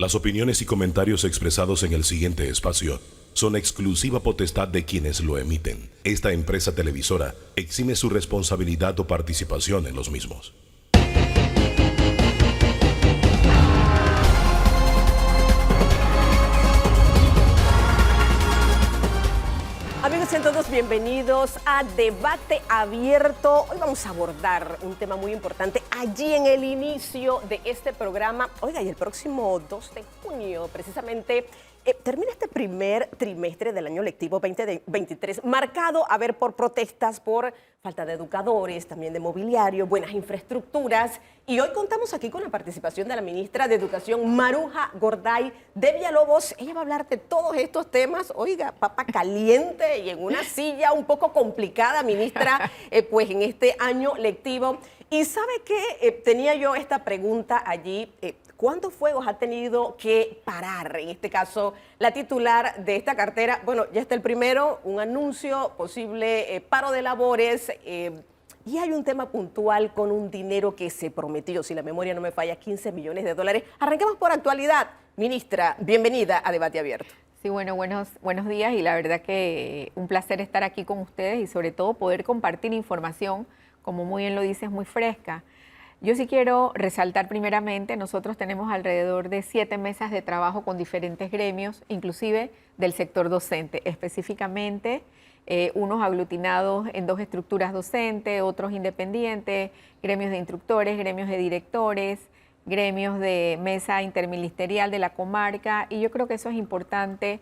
Las opiniones y comentarios expresados en el siguiente espacio son exclusiva potestad de quienes lo emiten. Esta empresa televisora exime su responsabilidad o participación en los mismos. Amigos, sean todos bienvenidos a Debate Abierto. Hoy vamos a abordar un tema muy importante allí en el inicio de este programa. Oiga, y el próximo 2 de junio, precisamente, termina este primer trimestre del año lectivo 2023, marcado, a ver, por protestas, por falta de educadores, también de mobiliario, buenas infraestructuras. Y hoy contamos aquí con la participación de la ministra de Educación, Maruja Gorday de Villalobos. Ella va a hablar de todos estos temas. Oiga, papa caliente y en una silla un poco complicada, ministra, pues en este año lectivo. Y ¿sabe qué? Tenía yo esta pregunta allí. ¿Cuántos fuegos ha tenido que parar, en este caso, la titular de esta cartera? Bueno, ya está el primero, un anuncio, posible paro de labores, y hay un tema puntual con un dinero que se prometió, si la memoria no me falla, 15 millones de dólares. Arranquemos por actualidad. Ministra, bienvenida a Debate Abierto. Sí, bueno, buenos días, y la verdad que un placer estar aquí con ustedes y sobre todo poder compartir información, como muy bien lo dices, muy fresca. Yo sí quiero resaltar primeramente, nosotros tenemos alrededor de 7 mesas de trabajo con diferentes gremios, inclusive del sector docente, específicamente unos aglutinados en 2 estructuras docentes, otros independientes, gremios de instructores, gremios de directores, gremios de mesa interministerial de la comarca, y yo creo que eso es importante,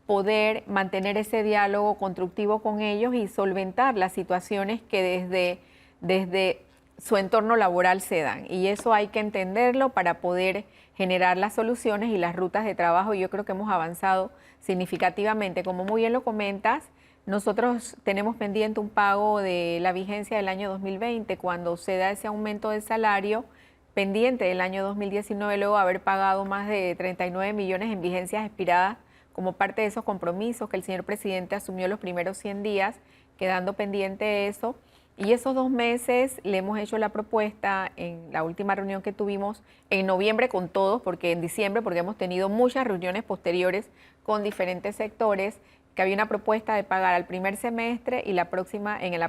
poder mantener ese diálogo constructivo con ellos y solventar las situaciones que desde su entorno laboral se dan, y eso hay que entenderlo para poder generar las soluciones y las rutas de trabajo. Y yo creo que hemos avanzado significativamente. Como muy bien lo comentas, nosotros tenemos pendiente un pago de la vigencia del año 2020, cuando se da ese aumento de salario, pendiente del año 2019, luego de haber pagado más de 39 millones en vigencias expiradas como parte de esos compromisos que el señor presidente asumió los primeros 100 días, quedando pendiente eso. Y esos 2 meses le hemos hecho la propuesta en la última reunión que tuvimos en noviembre con todos, porque en diciembre, porque hemos tenido muchas reuniones posteriores con diferentes sectores, que había una propuesta de pagar al primer semestre y en la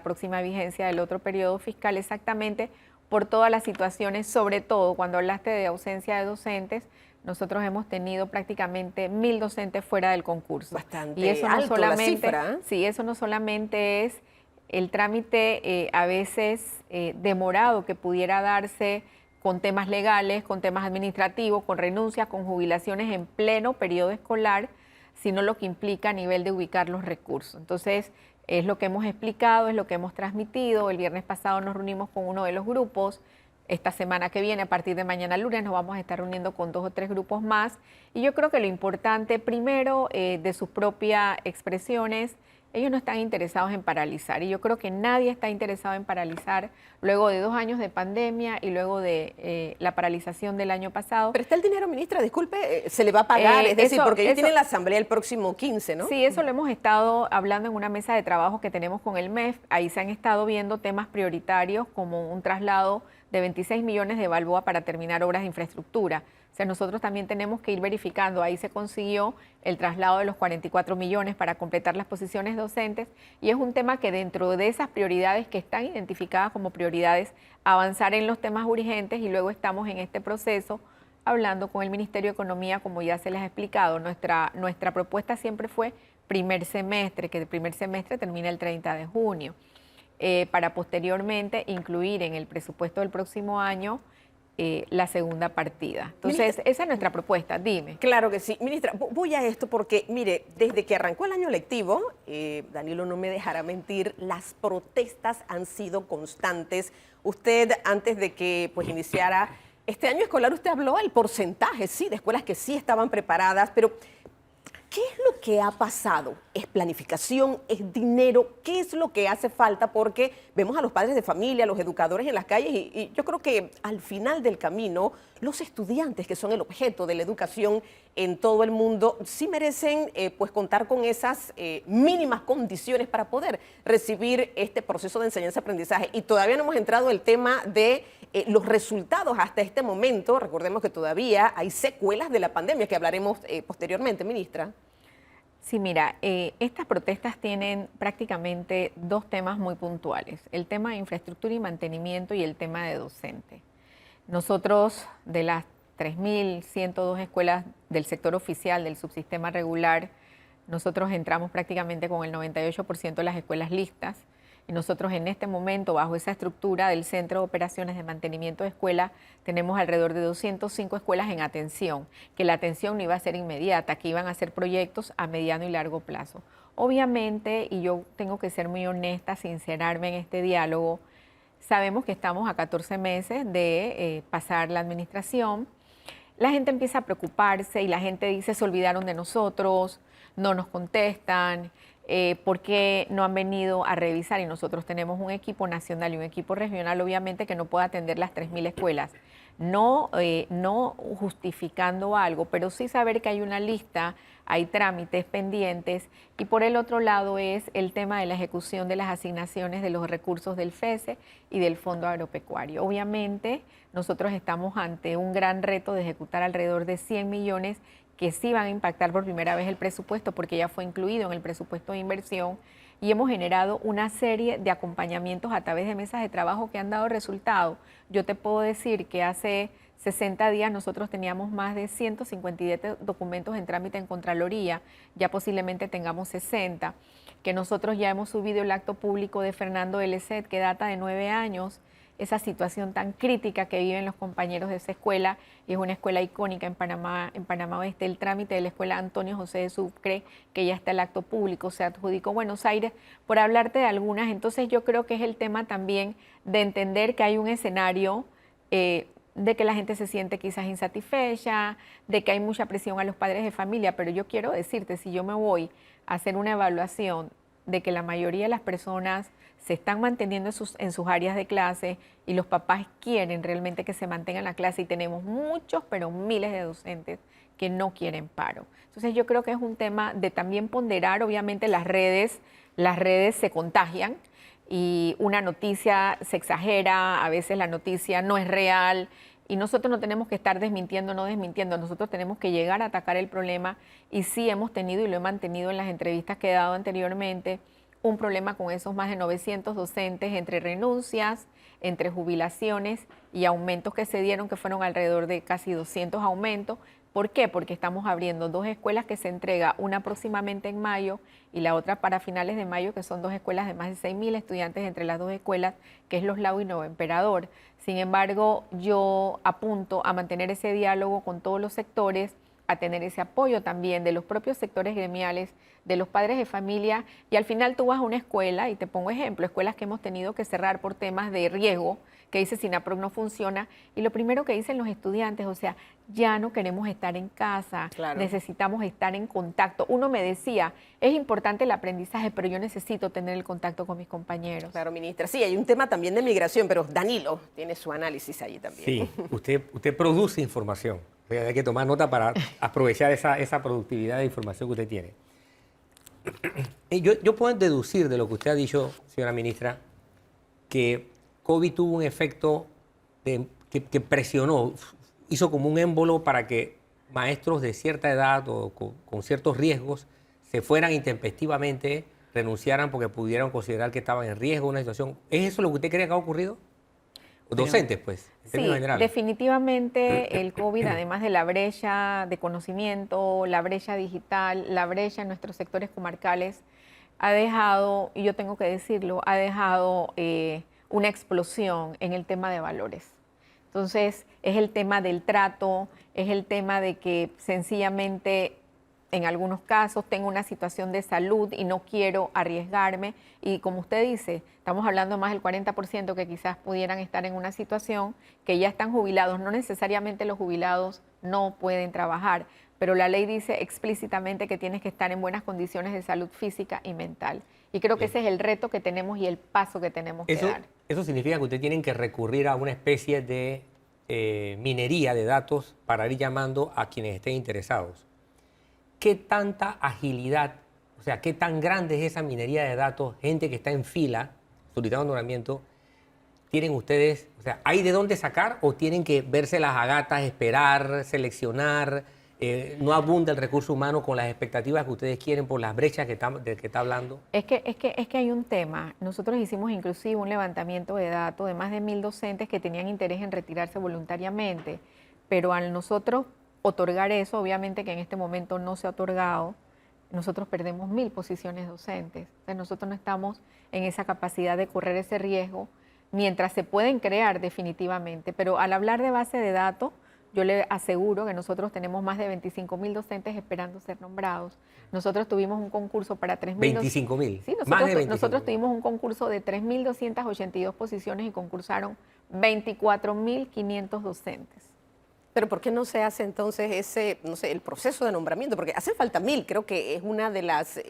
próxima vigencia del otro periodo fiscal, exactamente por todas las situaciones, sobre todo cuando hablaste de ausencia de docentes. Nosotros hemos tenido prácticamente 1.000 docentes fuera del concurso. Bastante y eso alto no solamente, la cifra, ¿eh? Sí, eso no solamente es el trámite a veces demorado que pudiera darse con temas legales, con temas administrativos, con renuncias, con jubilaciones en pleno periodo escolar, sino lo que implica a nivel de ubicar los recursos. Entonces, es lo que hemos explicado, es lo que hemos transmitido. El viernes pasado nos reunimos con uno de los grupos. Esta semana que viene, a partir de mañana lunes, nos vamos a estar reuniendo con 2 o 3 grupos más. Y yo creo que lo importante, primero, de sus propias expresiones, ellos no están interesados en paralizar, y yo creo que nadie está interesado en paralizar luego de 2 años de pandemia y luego de la paralización del año pasado. Pero está el dinero, ministra, disculpe, se le va a pagar, es decir, porque ellos tienen la asamblea el próximo 15, ¿no? Sí, eso lo hemos estado hablando en una mesa de trabajo que tenemos con el MEF. Ahí se han estado viendo temas prioritarios como un traslado de 26 millones de balboa para terminar obras de infraestructura. O sea, nosotros también tenemos que ir verificando. Ahí se consiguió el traslado de los 44 millones para completar las posiciones docentes, y es un tema que dentro de esas prioridades que están identificadas como prioridades, avanzar en los temas urgentes, y luego estamos en este proceso hablando con el Ministerio de Economía, como ya se les ha explicado. Nuestra propuesta siempre fue primer semestre, que el primer semestre termina el 30 de junio, para posteriormente incluir en el presupuesto del próximo año la segunda partida. Entonces, ministra, esa es nuestra propuesta, dime. Claro que sí. Ministra, voy a esto porque, mire, desde que arrancó el año lectivo, Danilo no me dejará mentir, las protestas han sido constantes. Usted, antes de que pues iniciara este año escolar, usted habló del porcentaje, sí, de escuelas que sí estaban preparadas, pero ¿qué es lo que ha pasado? ¿Es planificación? ¿Es dinero? ¿Qué es lo que hace falta? Porque vemos a los padres de familia, a los educadores en las calles, y yo creo que al final del camino, los estudiantes, que son el objeto de la educación en todo el mundo, sí merecen pues contar con esas mínimas condiciones para poder recibir este proceso de enseñanza-aprendizaje. Y todavía no hemos entrado en el tema de los resultados hasta este momento. Recordemos que todavía hay secuelas de la pandemia, que hablaremos posteriormente, ministra. Sí, mira, estas protestas tienen prácticamente dos temas muy puntuales, el tema de infraestructura y mantenimiento y el tema de docente. Nosotros, de las 3.102 escuelas del sector oficial, del subsistema regular, nosotros entramos prácticamente con el 98% de las escuelas listas. Y nosotros en este momento, bajo esa estructura del Centro de Operaciones de Mantenimiento de Escuela, tenemos alrededor de 205 escuelas en atención, que la atención no iba a ser inmediata, que iban a ser proyectos a mediano y largo plazo. Obviamente, y yo tengo que ser muy honesta, sincerarme en este diálogo, sabemos que estamos a 14 meses de pasar la administración. La gente empieza a preocuparse y la gente dice, se olvidaron de nosotros, no nos contestan, ¿por qué no han venido a revisar? Y nosotros tenemos un equipo nacional y un equipo regional, obviamente, que no puede atender las 3.000 escuelas. No justificando algo, pero sí saber que hay una lista, hay trámites pendientes. Y por el otro lado es el tema de la ejecución de las asignaciones de los recursos del FESE y del Fondo Agropecuario. Obviamente, nosotros estamos ante un gran reto de ejecutar alrededor de 100 millones que sí van a impactar por primera vez el presupuesto, porque ya fue incluido en el presupuesto de inversión, y hemos generado una serie de acompañamientos a través de mesas de trabajo que han dado resultado. Yo te puedo decir que hace 60 días nosotros teníamos más de 157 documentos en trámite en Contraloría, ya posiblemente tengamos 60, que nosotros ya hemos subido el acto público de Fernando L.C., que data de 9 años, esa situación tan crítica que viven los compañeros de esa escuela, y es una escuela icónica en Panamá Oeste, el trámite de la escuela Antonio José de Sucre, que ya está el acto público, se adjudicó Buenos Aires, por hablarte de algunas. Entonces yo creo que es el tema también de entender que hay un escenario de que la gente se siente quizás insatisfecha, de que hay mucha presión a los padres de familia, pero yo quiero decirte, si yo me voy a hacer una evaluación de que la mayoría de las personas se están manteniendo en sus áreas de clase y los papás quieren realmente que se mantengan la clase, y tenemos muchos, pero miles de docentes que no quieren paro. Entonces yo creo que es un tema de también ponderar. Obviamente las redes se contagian y una noticia se exagera, a veces la noticia no es real, y nosotros no tenemos que estar desmintiendo, no desmintiendo, nosotros tenemos que llegar a atacar el problema, y sí hemos tenido, y lo he mantenido en las entrevistas que he dado anteriormente, un problema con esos más de 900 docentes, entre renuncias, entre jubilaciones y aumentos que se dieron, que fueron alrededor de casi 200 aumentos. ¿Por qué? Porque estamos abriendo 2 escuelas que se entrega, una próximamente en mayo y la otra para finales de mayo, que son 2 escuelas de más de 6.000 estudiantes entre las 2 escuelas, que es Los Lagos y Nuevo Emperador. Sin embargo, yo apunto a mantener ese diálogo con todos los sectores, a tener ese apoyo también de los propios sectores gremiales, de los padres de familia, y al final tú vas a una escuela, y te pongo ejemplo, escuelas que hemos tenido que cerrar por temas de riesgo, que dice SINAPROC no funciona, y lo primero que dicen los estudiantes, o sea, ya no queremos estar en casa, claro, necesitamos estar en contacto. Uno me decía, es importante el aprendizaje, pero yo necesito tener el contacto con mis compañeros. Claro, ministra. Sí, hay un tema también de migración, pero Danilo tiene su análisis allí también. Sí, usted produce información. Hay que tomar nota para aprovechar esa productividad de información que usted tiene. Yo puedo deducir de lo que usted ha dicho, señora ministra, que COVID tuvo un efecto que presionó, hizo como un émbolo para que maestros de cierta edad o con ciertos riesgos se fueran intempestivamente, renunciaran porque pudieran considerar que estaban en riesgo una situación. ¿Es eso lo que usted cree que ha ocurrido? Docentes, pues, en términos generales. Definitivamente el COVID, además de la brecha de conocimiento, la brecha digital, la brecha en nuestros sectores comarcales, ha dejado, y yo tengo que decirlo, ha dejado una explosión en el tema de valores. Entonces, es el tema del trato, es el tema de que sencillamente, en algunos casos, tengo una situación de salud y no quiero arriesgarme. Y como usted dice, estamos hablando más del 40% que quizás pudieran estar en una situación que ya están jubilados. No necesariamente los jubilados no pueden trabajar, pero la ley dice explícitamente que tienes que estar en buenas condiciones de salud física y mental. Y creo que ese es el reto que tenemos y el paso que tenemos que dar. Eso significa que ustedes tienen que recurrir a una especie de minería de datos para ir llamando a quienes estén interesados. ¿Qué tanta agilidad, o sea, qué tan grande es esa minería de datos, gente que está en fila solicitando nombramiento? tienen ustedes, o sea, ¿hay de dónde sacar o tienen que verse las agatas, esperar, seleccionar? ¿No abunda el recurso humano con las expectativas que ustedes quieren por las brechas de que está hablando? Es que hay un tema. Nosotros hicimos inclusive un levantamiento de datos de más de 1.000 docentes que tenían interés en retirarse voluntariamente, pero al nosotros otorgar eso, obviamente que en este momento no se ha otorgado, nosotros perdemos 1.000 posiciones docentes. O sea, nosotros no estamos en esa capacidad de correr ese riesgo mientras se pueden crear definitivamente. Pero al hablar de base de datos, yo le aseguro que nosotros tenemos más de 25.000 docentes esperando ser nombrados. Nosotros tuvimos un concurso para 3.000. 25.000. Sí, Más de 25.000. nosotros tuvimos un concurso de 3.282 posiciones y concursaron 24.500 docentes. Pero ¿por qué no se hace entonces ese, no sé, el proceso de nombramiento? Porque hacen falta 1.000, creo que es una de las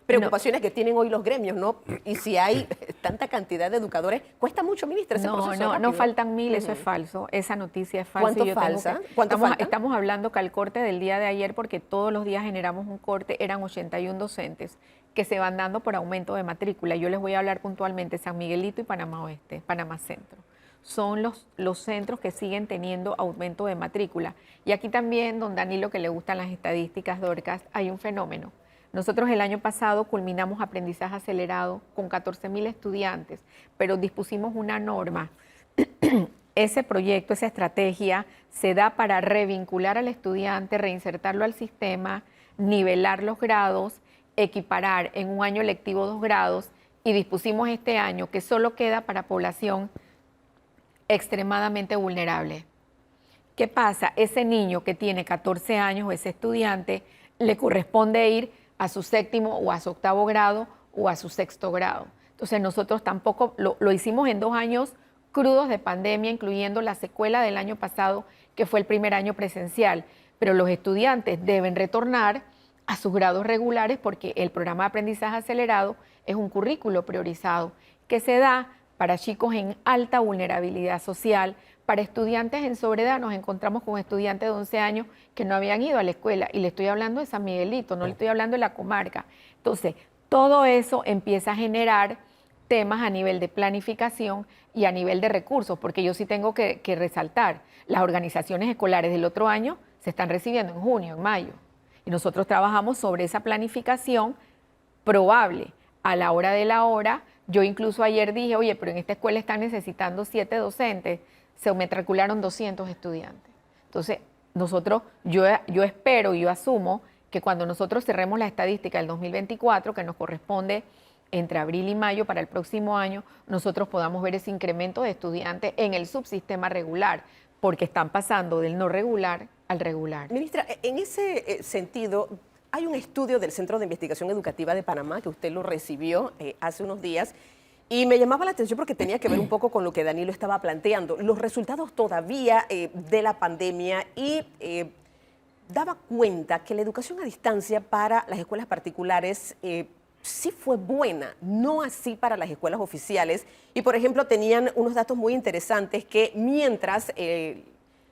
preocupaciones que tienen hoy los gremios, ¿no? Y si hay tanta cantidad de educadores, cuesta mucho, ministra, ese proceso rápido. No faltan 1.000, eso es falso, esa noticia es falsa. ¿Cuánto falsa? ¿Cuánto falta? Estamos hablando que al corte del día de ayer, porque todos los días generamos un corte, eran 81 docentes que se van dando por aumento de matrícula. Yo les voy a hablar puntualmente, San Miguelito y Panamá Oeste, Panamá Centro. Son los centros que siguen teniendo aumento de matrícula. Y aquí también, don Danilo, que le gustan las estadísticas, Dorcas, hay un fenómeno. Nosotros el año pasado culminamos aprendizaje acelerado con 14.000 estudiantes, pero dispusimos una norma. Ese proyecto, esa estrategia, se da para revincular al estudiante, reinsertarlo al sistema, nivelar los grados, equiparar en un año lectivo 2 grados, y dispusimos este año que solo queda para población extremadamente vulnerable. ¿Qué pasa? Ese niño que tiene 14 años o ese estudiante le corresponde ir a su 7º o a su 8º grado o a su 6º grado. Entonces nosotros tampoco lo hicimos en 2 años crudos de pandemia, incluyendo la secuela del año pasado, que fue el primer año presencial. Pero los estudiantes deben retornar a sus grados regulares porque el programa de aprendizaje acelerado es un currículo priorizado que se da para chicos en alta vulnerabilidad social, para estudiantes en soledad. Nos encontramos con estudiantes de 11 años que no habían ido a la escuela, y le estoy hablando de San Miguelito, no le estoy hablando de la comarca. Entonces, todo eso empieza a generar temas a nivel de planificación y a nivel de recursos, porque yo sí tengo que resaltar, las organizaciones escolares del otro año se están recibiendo en junio, en mayo, y nosotros trabajamos sobre esa planificación probable. A la hora de la hora, yo incluso ayer dije, oye, pero en esta escuela están necesitando 7 docentes, se matricularon 200 estudiantes. Entonces, yo espero y yo asumo que cuando nosotros cerremos la estadística del 2024, que nos corresponde entre abril y mayo para el próximo año, nosotros podamos ver ese incremento de estudiantes en el subsistema regular, porque están pasando del no regular al regular. Ministra, en ese sentido, hay un estudio del Centro de Investigación Educativa de Panamá que usted lo recibió hace unos días y me llamaba la atención porque tenía que ver un poco con lo que Danilo estaba planteando, los resultados todavía de la pandemia, y daba cuenta que la educación a distancia para las escuelas particulares sí fue buena, no así para las escuelas oficiales. Y, por ejemplo, tenían unos datos muy interesantes que mientras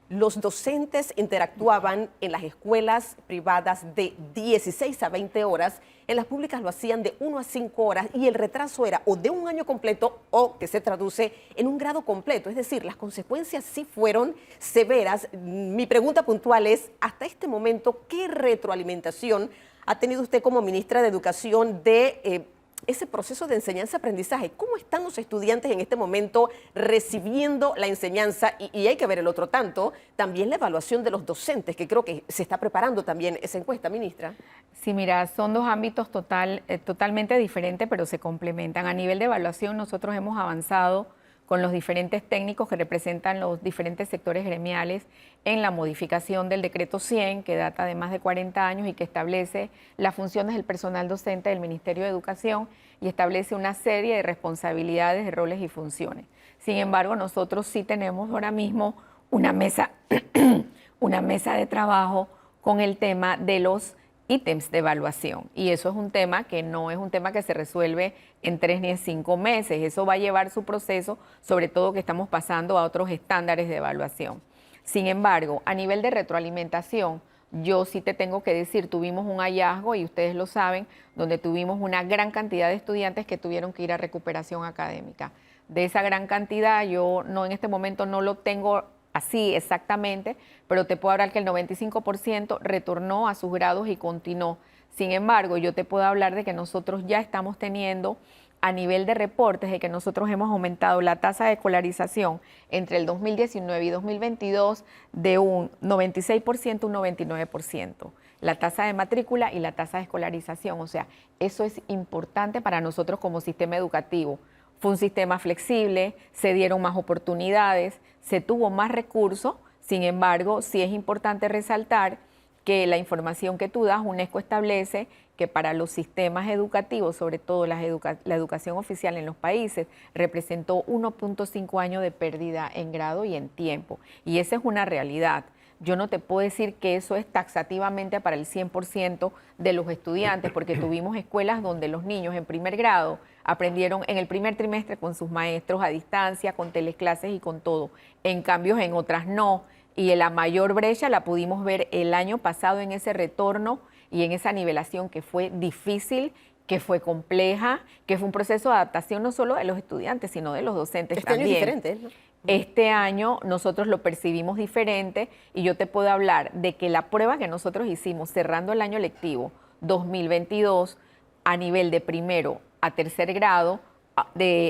los docentes interactuaban en las escuelas privadas de 16 a 20 horas, en las públicas lo hacían de 1 a 5 horas, y el retraso era o de un año completo o que se traduce en un grado completo. Es decir, las consecuencias sí fueron severas. Mi pregunta puntual es, hasta este momento, ¿qué retroalimentación ha tenido usted como ministra de Educación de ese proceso de enseñanza-aprendizaje? ¿Cómo están los estudiantes en este momento recibiendo la enseñanza? Y hay que ver el otro tanto, también la evaluación de los docentes, que creo que se está preparando también esa encuesta, ministra. Sí, mira, son 2 ámbitos totalmente diferentes, pero se complementan. A nivel de evaluación, nosotros hemos avanzado con los diferentes técnicos que representan los diferentes sectores gremiales en la modificación del decreto 100, que data de más de 40 años y que establece las funciones del personal docente del Ministerio de Educación y establece una serie de responsabilidades, de roles y funciones. Sin embargo, nosotros sí tenemos ahora mismo una mesa de trabajo con el tema de los ítems de evaluación, y eso es un tema que no es un tema que se resuelve en 3 ni en 5 meses, eso va a llevar su proceso, sobre todo que estamos pasando a otros estándares de evaluación. Sin embargo, a nivel de retroalimentación, yo sí te tengo que decir, tuvimos un hallazgo, y ustedes lo saben, donde tuvimos una gran cantidad de estudiantes que tuvieron que ir a recuperación académica. De esa gran cantidad, yo no en este momento no lo tengo así exactamente, pero te puedo hablar que el 95% retornó a sus grados y continuó. Sin embargo, yo te puedo hablar de que nosotros ya estamos teniendo a nivel de reportes de que nosotros hemos aumentado la tasa de escolarización entre el 2019 y 2022 de un 96% a un 99%. La tasa de matrícula y la tasa de escolarización. O sea, eso es importante para nosotros como sistema educativo. Fue un sistema flexible, se dieron más oportunidades, se tuvo más recursos. Sin embargo, sí es importante resaltar que la información que tú das, UNESCO establece que para los sistemas educativos, sobre todo la educación oficial en los países, representó 1.5 años de pérdida en grado y en tiempo. Y esa es una realidad. Yo no te puedo decir que eso es taxativamente para el 100% de los estudiantes, porque tuvimos escuelas donde los niños en primer grado aprendieron en el primer trimestre con sus maestros a distancia, con teleclases y con todo. En cambio, en otras no. Y la mayor brecha la pudimos ver el año pasado en ese retorno y en esa nivelación que fue difícil, que fue compleja, que fue un proceso de adaptación no solo de los estudiantes, sino de los docentes también. Este año es diferente, ¿no? Este año nosotros lo percibimos diferente y yo te puedo hablar de que la prueba que nosotros hicimos cerrando el año lectivo 2022 a nivel de primero a tercer grado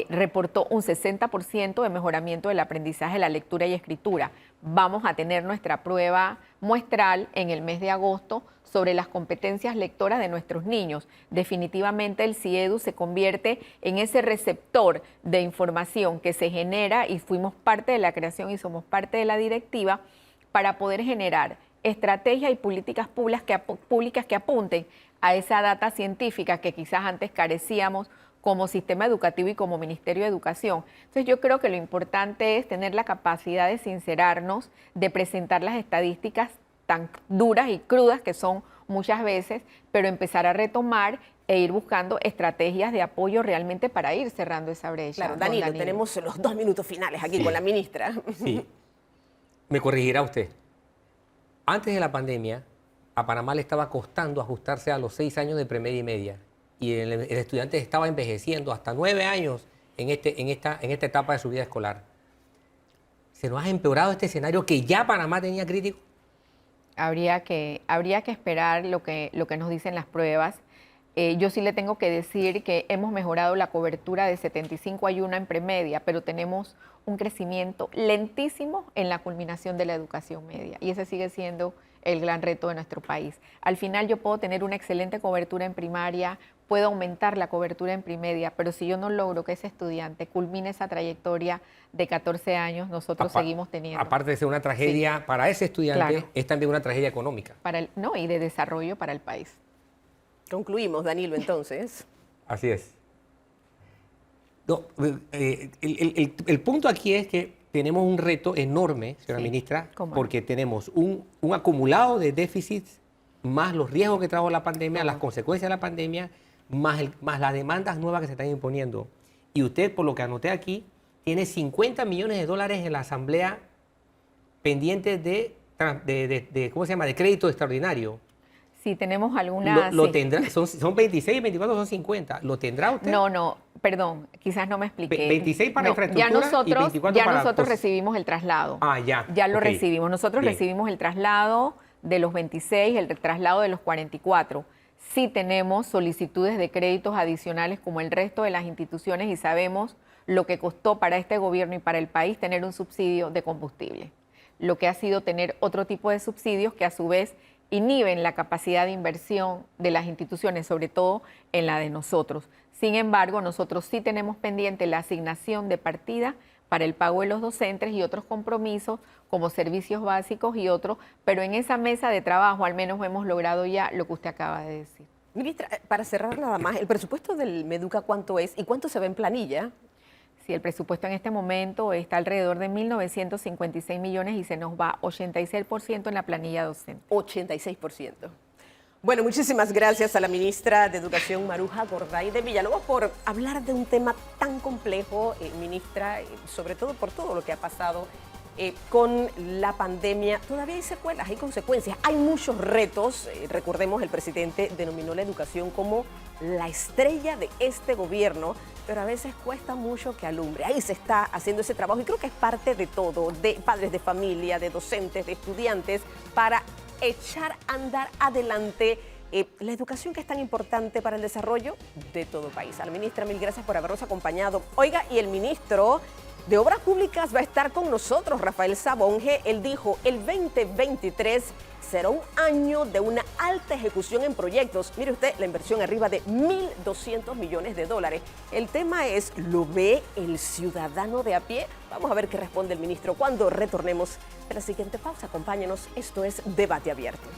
reportó un 60% de mejoramiento del aprendizaje de la lectura y escritura. Vamos a tener nuestra prueba muestral en el mes de agosto sobre las competencias lectoras de nuestros niños. Definitivamente el CIEDU se convierte en ese receptor de información que se genera y fuimos parte de la creación y somos parte de la directiva para poder generar estrategias y políticas públicas que apunten a esa data científica que quizás antes carecíamos como sistema educativo y como Ministerio de Educación. Entonces yo creo que lo importante es tener la capacidad de sincerarnos, de presentar las estadísticas tan duras y crudas que son muchas veces, pero empezar a retomar e ir buscando estrategias de apoyo realmente para ir cerrando esa brecha. Claro, Danilo, tenemos los 2 minutos finales aquí con la ministra. Sí, me corregirá usted. Antes de la pandemia, a Panamá le estaba costando ajustarse a los 6 años de premedia y media. Y el estudiante estaba envejeciendo hasta 9 años en esta etapa de su vida escolar. ¿Se nos ha empeorado este escenario que ya Panamá tenía crítico? Habría que esperar lo que nos dicen las pruebas. Yo sí le tengo que decir que hemos mejorado la cobertura de 75 a 1 en premedia, pero tenemos un crecimiento lentísimo en la culminación de la educación media. Y ese sigue siendo el gran reto de nuestro país. Al final yo puedo tener una excelente cobertura en primaria, puedo aumentar la cobertura en primedia, pero si yo no logro que ese estudiante culmine esa trayectoria de 14 años, nosotros seguimos teniendo. Aparte de ser una tragedia para ese estudiante, claro, es también una tragedia económica. Y de desarrollo para el país. Concluimos, Danilo, entonces. Así es. No, el punto aquí es que tenemos un reto enorme, señora ministra, porque tenemos un acumulado de déficits, más los riesgos que trajo la pandemia, las consecuencias de la pandemia, más las demandas nuevas que se están imponiendo. Y usted, por lo que anoté aquí, tiene $50 millones en la Asamblea pendientes de ¿cómo se llama?, de crédito extraordinario. Sí, tenemos algunas... Lo tendrá, son 26, 24, son 50. ¿Lo tendrá usted? No, perdón, quizás no me expliqué. 26 para infraestructura y 24 para... nosotros recibimos el traslado. Ya. Ya lo recibimos. Nosotros recibimos el traslado de los 26, el traslado de los 44. Sí tenemos solicitudes de créditos adicionales como el resto de las instituciones y sabemos lo que costó para este gobierno y para el país tener un subsidio de combustible. Lo que ha sido tener otro tipo de subsidios que a su vez inhiben la capacidad de inversión de las instituciones, sobre todo en la de nosotros. Sin embargo, nosotros sí tenemos pendiente la asignación de partida para el pago de los docentes y otros compromisos como servicios básicos y otros, pero en esa mesa de trabajo al menos hemos logrado ya lo que usted acaba de decir. Ministra, para cerrar nada más, ¿el presupuesto del Meduca cuánto es y cuánto se ve en planilla? Sí, el presupuesto en este momento está alrededor de 1.956 millones y se nos va 86% en la planilla docente. 86%. Bueno, muchísimas gracias a la ministra de Educación, Maruja Gorday de Villalobos, por hablar de un tema tan complejo, ministra, sobre todo por todo lo que ha pasado con la pandemia, todavía hay secuelas, hay consecuencias, hay muchos retos. Recordemos, el presidente denominó la educación como la estrella de este gobierno, pero a veces cuesta mucho que alumbre. Ahí se está haciendo ese trabajo y creo que es parte de todo, de padres de familia, de docentes, de estudiantes, para echar a andar adelante la educación, que es tan importante para el desarrollo de todo país. A la ministra, mil gracias por habernos acompañado. Oiga, y el ministro de Obras Públicas va a estar con nosotros, Rafael Sabonge. Él dijo, el 2023 será un año de una alta ejecución en proyectos. Mire usted, la inversión arriba de 1.200 millones de dólares. El tema es, ¿lo ve el ciudadano de a pie? Vamos a ver qué responde el ministro cuando retornemos de la siguiente pausa. Acompáñenos, esto es Debate Abierto.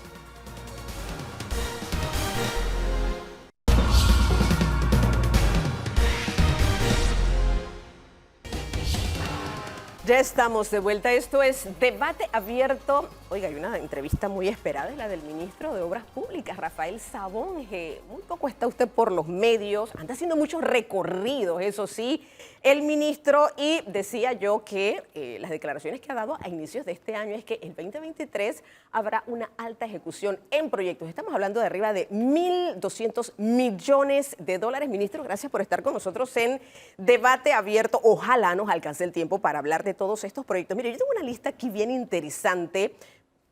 Ya estamos de vuelta, esto es Debate Abierto. Oiga, hay una entrevista muy esperada, es la del ministro de Obras Públicas, Rafael Sabonge. Muy poco está usted por los medios, anda haciendo muchos recorridos, eso sí, el ministro, y decía yo que las declaraciones que ha dado a inicios de este año es que el 2023 habrá una alta ejecución en proyectos. Estamos hablando de arriba de 1.200 millones de dólares. Ministro, gracias por estar con nosotros en Debate Abierto. Ojalá nos alcance el tiempo para hablar de todos estos proyectos. Mire, yo tengo una lista aquí bien interesante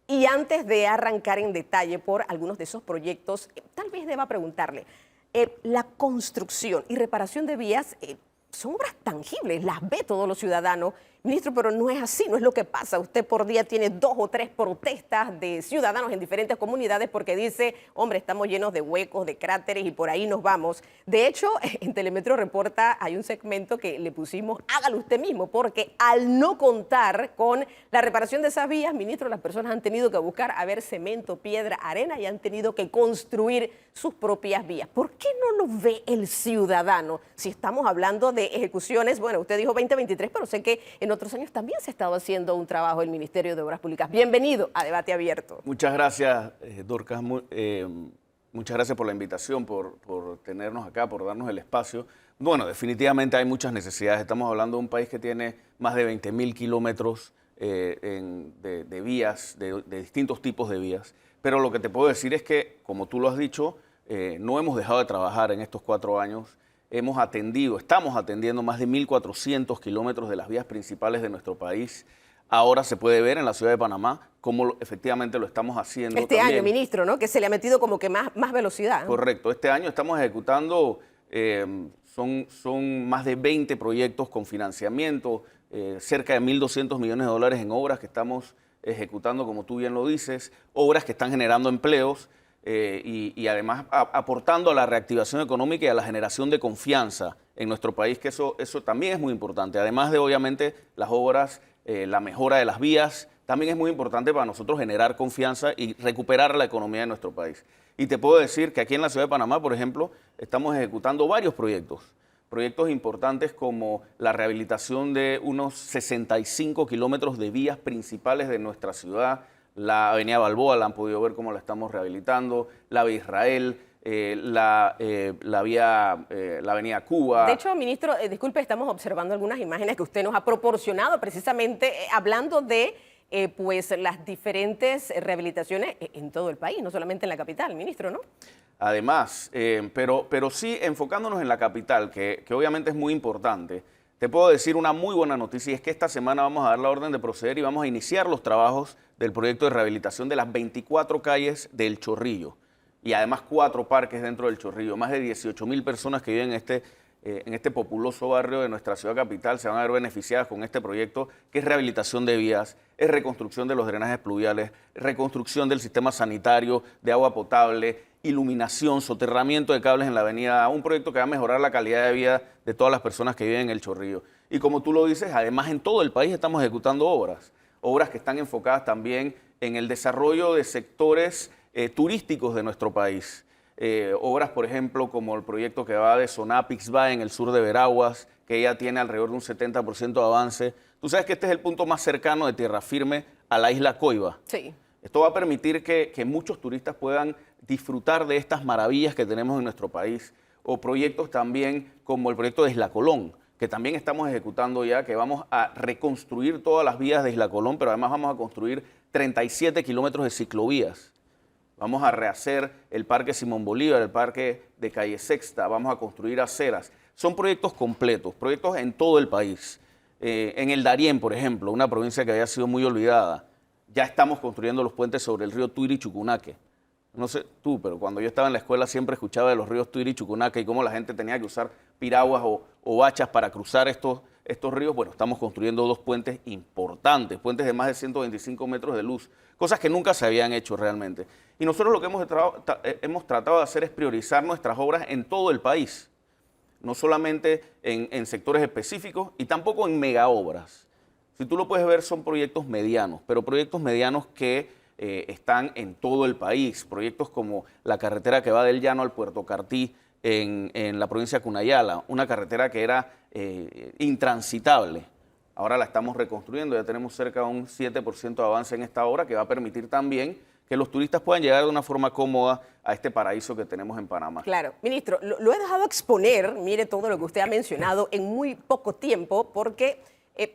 y antes de arrancar en detalle por algunos de esos proyectos, tal vez deba preguntarle, la construcción y reparación de vías son obras tangibles, las ve todos los ciudadanos. Ministro, pero no es así, no es lo que pasa. Usted por día tiene 2 o 3 protestas de ciudadanos en diferentes comunidades porque dice, hombre, estamos llenos de huecos, de cráteres y por ahí nos vamos. De hecho, en Telemetro Reporta hay un segmento que le pusimos, hágalo usted mismo, porque al no contar con la reparación de esas vías, ministro, las personas han tenido que buscar a ver cemento, piedra, arena y han tenido que construir sus propias vías. ¿Por qué no lo ve el ciudadano? Si estamos hablando de ejecuciones, bueno, usted dijo 2023, pero sé que en otros años también se ha estado haciendo un trabajo el Ministerio de Obras Públicas. Bienvenido a Debate Abierto. Muchas gracias, Dorcas. Muchas gracias por la invitación, por tenernos acá, por darnos el espacio. Bueno, definitivamente hay muchas necesidades. Estamos hablando de un país que tiene más de 20.000 kilómetros de vías, de distintos tipos de vías. Pero lo que te puedo decir es que, como tú lo has dicho, no hemos dejado de trabajar en estos 4 años. Estamos atendiendo más de 1.400 kilómetros de las vías principales de nuestro país. Ahora se puede ver en la ciudad de Panamá cómo efectivamente lo estamos haciendo. Este también. año, ministro, ¿no? Que se le ha metido como que más velocidad. Correcto. Este año estamos ejecutando, son más de 20 proyectos con financiamiento, cerca de 1.200 millones de dólares en obras que estamos ejecutando, como tú bien lo dices, obras que están generando empleos. Y además aportando a la reactivación económica y a la generación de confianza en nuestro país, que eso también es muy importante. Además de, obviamente, las obras, la mejora de las vías, también es muy importante para nosotros generar confianza y recuperar la economía de nuestro país. Y te puedo decir que aquí en la ciudad de Panamá, por ejemplo, estamos ejecutando varios proyectos importantes como la rehabilitación de unos 65 kilómetros de vías principales de nuestra ciudad. La avenida Balboa la han podido ver cómo la estamos rehabilitando, la vía Israel, la avenida Cuba. De hecho, ministro, disculpe, estamos observando algunas imágenes que usted nos ha proporcionado precisamente hablando de pues las diferentes rehabilitaciones en todo el país, no solamente en la capital, ministro, ¿no? Además, pero sí enfocándonos en la capital, que obviamente es muy importante. Te puedo decir una muy buena noticia y es que esta semana vamos a dar la orden de proceder y vamos a iniciar los trabajos del proyecto de rehabilitación de las 24 calles del Chorrillo y además 4 parques dentro del Chorrillo. Más de 18.000 personas que viven en este populoso barrio de nuestra ciudad capital se van a ver beneficiadas con este proyecto, que es rehabilitación de vías, es reconstrucción de los drenajes pluviales, reconstrucción del sistema sanitario de agua potable, iluminación, soterramiento de cables en la avenida, un proyecto que va a mejorar la calidad de vida de todas las personas que viven en el Chorrillo. Y como tú lo dices, además en todo el país estamos ejecutando obras que están enfocadas también en el desarrollo de sectores turísticos de nuestro país. Obras, por ejemplo, como el proyecto que va de Sonapix-Va en el sur de Veraguas, que ya tiene alrededor de un 70% de avance. Tú sabes que este es el punto más cercano de tierra firme a la isla Coiba. Sí. Esto va a permitir que muchos turistas puedan disfrutar de estas maravillas que tenemos en nuestro país. O proyectos también como el proyecto de Isla Colón, que también estamos ejecutando ya, que vamos a reconstruir todas las vías de Isla Colón, pero además vamos a construir 37 kilómetros de ciclovías. Vamos a rehacer el Parque Simón Bolívar, el Parque de Calle Sexta, vamos a construir aceras. Son proyectos completos, proyectos en todo el país. En el Darién, por ejemplo, una provincia que había sido muy olvidada, ya estamos construyendo los puentes sobre el río Tuiri y Chucunaque. No sé tú, pero cuando yo estaba en la escuela siempre escuchaba de los ríos Tuiri y Chucunaque y cómo la gente tenía que usar piraguas o bachas para cruzar estos ríos. Bueno, estamos construyendo 2 puentes importantes, puentes de más de 125 metros de luz, cosas que nunca se habían hecho realmente. Y nosotros lo que hemos tratado de hacer es priorizar nuestras obras en todo el país, no solamente en sectores específicos y tampoco en megaobras. Si tú lo puedes ver, son proyectos medianos, pero proyectos medianos que están en todo el país. Proyectos como la carretera que va del Llano al Puerto Cartí en la provincia de Cunayala, una carretera que era intransitable. Ahora la estamos reconstruyendo, ya tenemos cerca de un 7% de avance en esta obra que va a permitir también que los turistas puedan llegar de una forma cómoda a este paraíso que tenemos en Panamá. Claro, ministro, lo he dejado exponer, mire todo lo que usted ha mencionado en muy poco tiempo, porque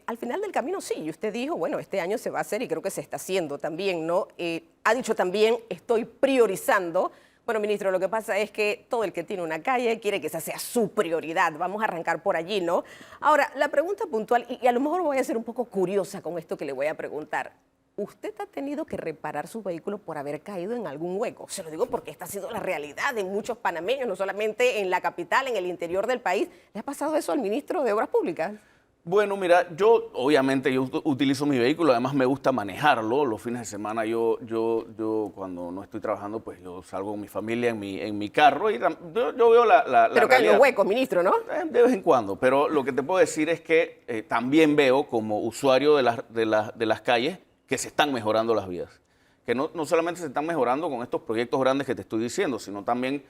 al final del camino sí, y usted dijo, bueno, este año se va a hacer y creo que se está haciendo también, ¿no? Ha dicho también, estoy priorizando. Bueno, ministro, lo que pasa es que todo el que tiene una calle quiere que esa sea su prioridad. Vamos a arrancar por allí, ¿no? Ahora, la pregunta puntual, y a lo mejor voy a ser un poco curiosa con esto que le voy a preguntar. ¿Usted ha tenido que reparar su vehículo por haber caído en algún hueco? Se lo digo porque esta ha sido la realidad de muchos panameños, no solamente en la capital, en el interior del país. ¿Le ha pasado eso al ministro de Obras Públicas? Bueno, mira, obviamente yo utilizo mi vehículo, además me gusta manejarlo. Los fines de semana yo cuando no estoy trabajando, pues yo salgo con mi familia en mi carro y yo veo la Pero caen los realidad. huecos, ministro, ¿no? De vez en cuando, pero lo que te puedo decir es que también veo como usuario de las calles que se están mejorando las vías. Que no solamente se están mejorando con estos proyectos grandes que te estoy diciendo, sino también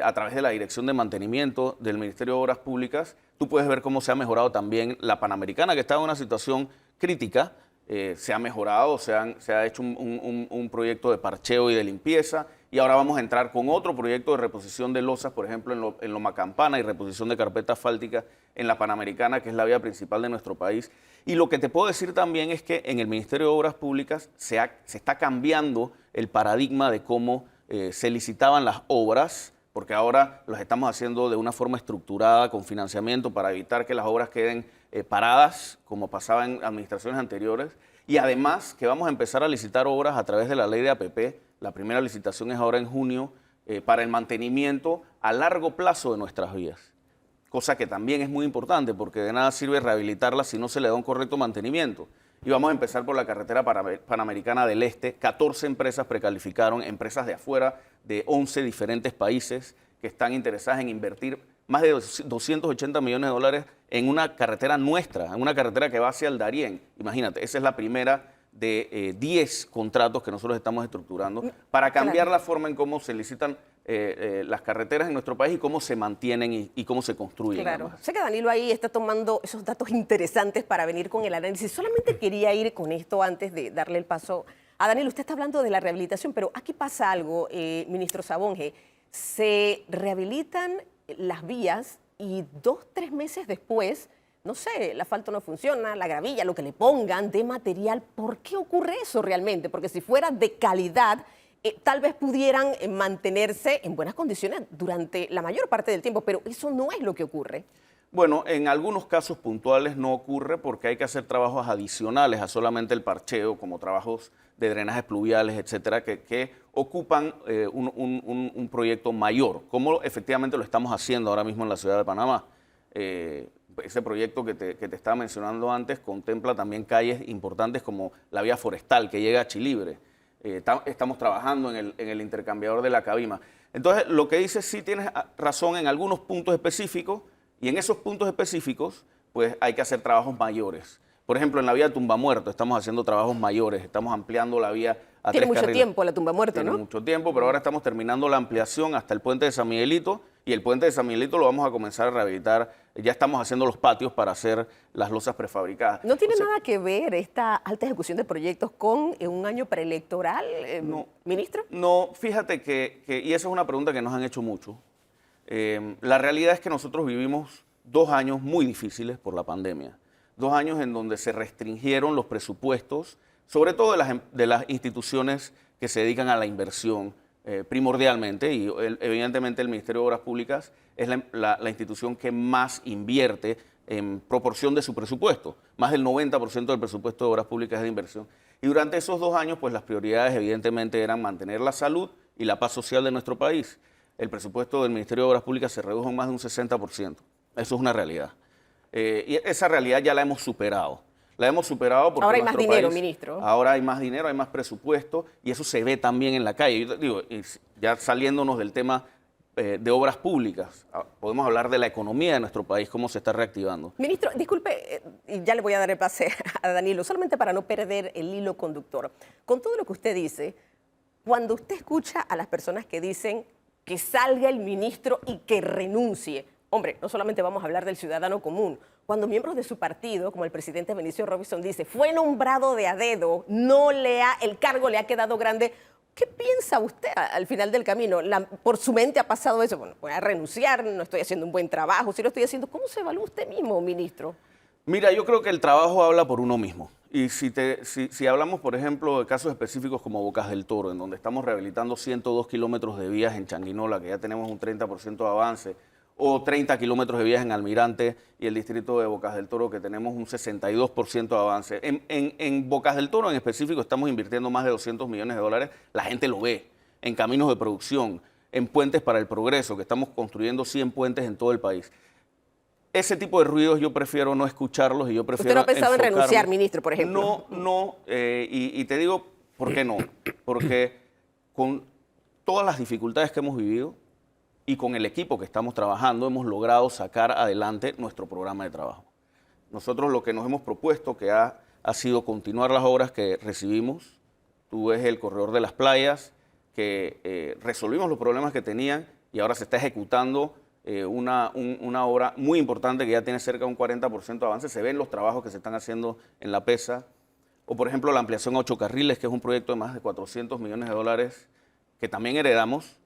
a través de la Dirección de Mantenimiento del Ministerio de Obras Públicas. Tú puedes ver cómo se ha mejorado también la Panamericana, que estaba en una situación crítica. Se ha mejorado, se ha hecho un proyecto de parcheo y de limpieza, y ahora vamos a entrar con otro proyecto de reposición de losas, por ejemplo, en Loma Campana, y reposición de carpeta asfáltica en la Panamericana, que es la vía principal de nuestro país. Y lo que te puedo decir también es que en el Ministerio de Obras Públicas se está cambiando el paradigma de cómo se licitaban las obras, porque ahora las estamos haciendo de una forma estructurada, con financiamiento, para evitar que las obras queden paradas, como pasaba en administraciones anteriores. Y además que vamos a empezar a licitar obras a través de la ley de APP. La primera licitación es ahora en junio, para el mantenimiento a largo plazo de nuestras vías. Cosa que también es muy importante, porque de nada sirve rehabilitarlas si no se le da un correcto mantenimiento. Y vamos a empezar por la carretera Panamericana del Este. 14 empresas precalificaron, empresas de afuera, de 11 diferentes países, que están interesadas en invertir más de 280 millones de dólares en una carretera nuestra, en una carretera que va hacia el Darién. Imagínate, esa es la primera de 10 contratos que nosotros estamos estructurando para cambiar la forma en cómo se licitan las carreteras en nuestro país y cómo se mantienen y cómo se construyen. Claro. Además. Sé que Danilo ahí está tomando esos datos interesantes para venir con el análisis. Solamente quería ir con esto antes de darle el paso a Danilo. Usted está hablando de la rehabilitación, pero aquí pasa algo, ministro Sabonge. Se rehabilitan las vías y 2-3 meses después, no sé, el asfalto no funciona, la gravilla, lo que le pongan de material. ¿Por qué ocurre eso realmente? Porque si fuera de calidad, tal vez pudieran mantenerse en buenas condiciones durante la mayor parte del tiempo, pero eso no es lo que ocurre. Bueno, en algunos casos puntuales no ocurre porque hay que hacer trabajos adicionales a solamente el parcheo, como trabajos de drenajes pluviales, etcétera, que ocupan un proyecto mayor, como efectivamente lo estamos haciendo ahora mismo en la ciudad de Panamá. Ese proyecto que te estaba mencionando antes contempla también calles importantes como la vía forestal que llega a Chilibre. Estamos trabajando en el intercambiador de la Cabima. Entonces, lo que dices sí tienes razón en algunos puntos específicos, y en esos puntos específicos pues hay que hacer trabajos mayores. Por ejemplo, en la vía Tumbamuerto estamos haciendo trabajos mayores, estamos ampliando la vía a 3 Tiene mucho carriles. tiempo la Tumbamuerto, ¿no? Tiene mucho tiempo, pero ahora estamos terminando la ampliación hasta el puente de San Miguelito, y el puente de San Miguelito lo vamos a comenzar a rehabilitar. Ya estamos haciendo los patios para hacer las losas prefabricadas. ¿No tiene nada que ver esta alta ejecución de proyectos con un año preelectoral, ministro? No, fíjate que, y esa es una pregunta que nos han hecho mucho. La realidad es que nosotros vivimos 2 años muy difíciles por la pandemia. 2 años en donde se restringieron los presupuestos, sobre todo de las instituciones que se dedican a la inversión primordialmente, y evidentemente el Ministerio de Obras Públicas es la institución que más invierte en proporción de su presupuesto. Más del 90% del presupuesto de Obras Públicas es de inversión. Y durante esos 2 años, pues las prioridades evidentemente eran mantener la salud y la paz social de nuestro país. El presupuesto del Ministerio de Obras Públicas se redujo en más de un 60%. Eso es una realidad. Y esa realidad ya la hemos superado. La hemos superado porque ahora hay más dinero, país, ministro. Ahora hay más dinero, hay más presupuesto y eso se ve también en la calle. Yo digo, ya saliéndonos del tema de obras públicas, podemos hablar de la economía de nuestro país, cómo se está reactivando. Ministro, disculpe, y ya le voy a dar el pase a Danilo, solamente para no perder el hilo conductor. Con todo lo que usted dice, cuando usted escucha a las personas que dicen que salga el ministro y que renuncie, hombre, no solamente vamos a hablar del ciudadano común. Cuando miembros de su partido, como el presidente Benicio Robinson, dice, fue nombrado de a dedo, el cargo le ha quedado grande, ¿qué piensa usted al final del camino? ¿Por su mente ha pasado eso? Bueno, voy a renunciar, no estoy haciendo un buen trabajo, si lo estoy haciendo, ¿cómo se evalúa usted mismo, ministro? Mira, yo creo que el trabajo habla por uno mismo. Y si hablamos, por ejemplo, de casos específicos como Bocas del Toro, en donde estamos rehabilitando 102 kilómetros de vías en Changuinola, que ya tenemos un 30% de avance, o 30 kilómetros de vías en Almirante y el distrito de Bocas del Toro, que tenemos un 62% de avance. En Bocas del Toro en específico estamos invirtiendo más de 200 millones de dólares. La gente lo ve en caminos de producción, en puentes para el progreso, que estamos construyendo 100 puentes en todo el país. Ese tipo de ruidos yo prefiero no escucharlos y yo prefiero ¿Usted no ha pensado en enfocarme. renunciar, ministro, por ejemplo? No, y te digo, ¿por qué no? Porque con todas las dificultades que hemos vivido, y con el equipo que estamos trabajando hemos logrado sacar adelante nuestro programa de trabajo. Nosotros lo que nos hemos propuesto que ha sido continuar las obras que recibimos. Tú ves el corredor de las playas, que resolvimos los problemas que tenían y ahora se está ejecutando una obra muy importante que ya tiene cerca de un 40% de avance. Se ven los trabajos que se están haciendo en La Pesa. O por ejemplo la ampliación a 8 carriles, que es un proyecto de más de 400 millones de dólares que también heredamos,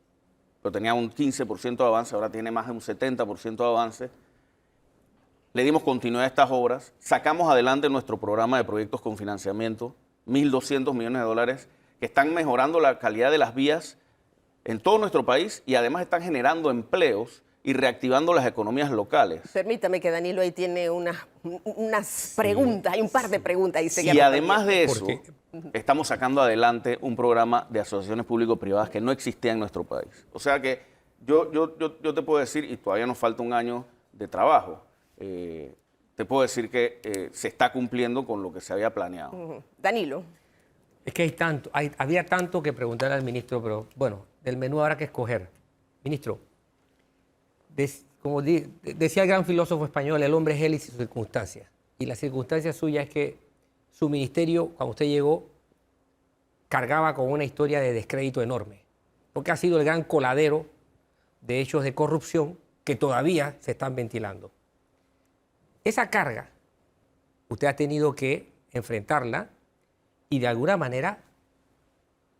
pero tenía un 15% de avance, ahora tiene más de un 70% de avance. Le dimos continuidad a estas obras, sacamos adelante nuestro programa de proyectos con financiamiento, 1.200 millones de dólares, que están mejorando la calidad de las vías en todo nuestro país y además están generando empleos y reactivando las economías locales. Permítame que Danilo ahí tiene unas preguntas, hay un par de preguntas. Y además de eso, estamos sacando adelante un programa de asociaciones público-privadas que no existía en nuestro país. O sea que yo te puedo decir, y todavía nos falta un año de trabajo, te puedo decir que se está cumpliendo con lo que se había planeado. Danilo. Es que había tanto que preguntarle al ministro, pero bueno, del menú habrá que escoger. Ministro, como decía el gran filósofo español, el hombre es él y sus circunstancias. Y la circunstancia suya es que su ministerio, cuando usted llegó, cargaba con una historia de descrédito enorme, porque ha sido el gran coladero de hechos de corrupción que todavía se están ventilando. Esa carga, usted ha tenido que enfrentarla y de alguna manera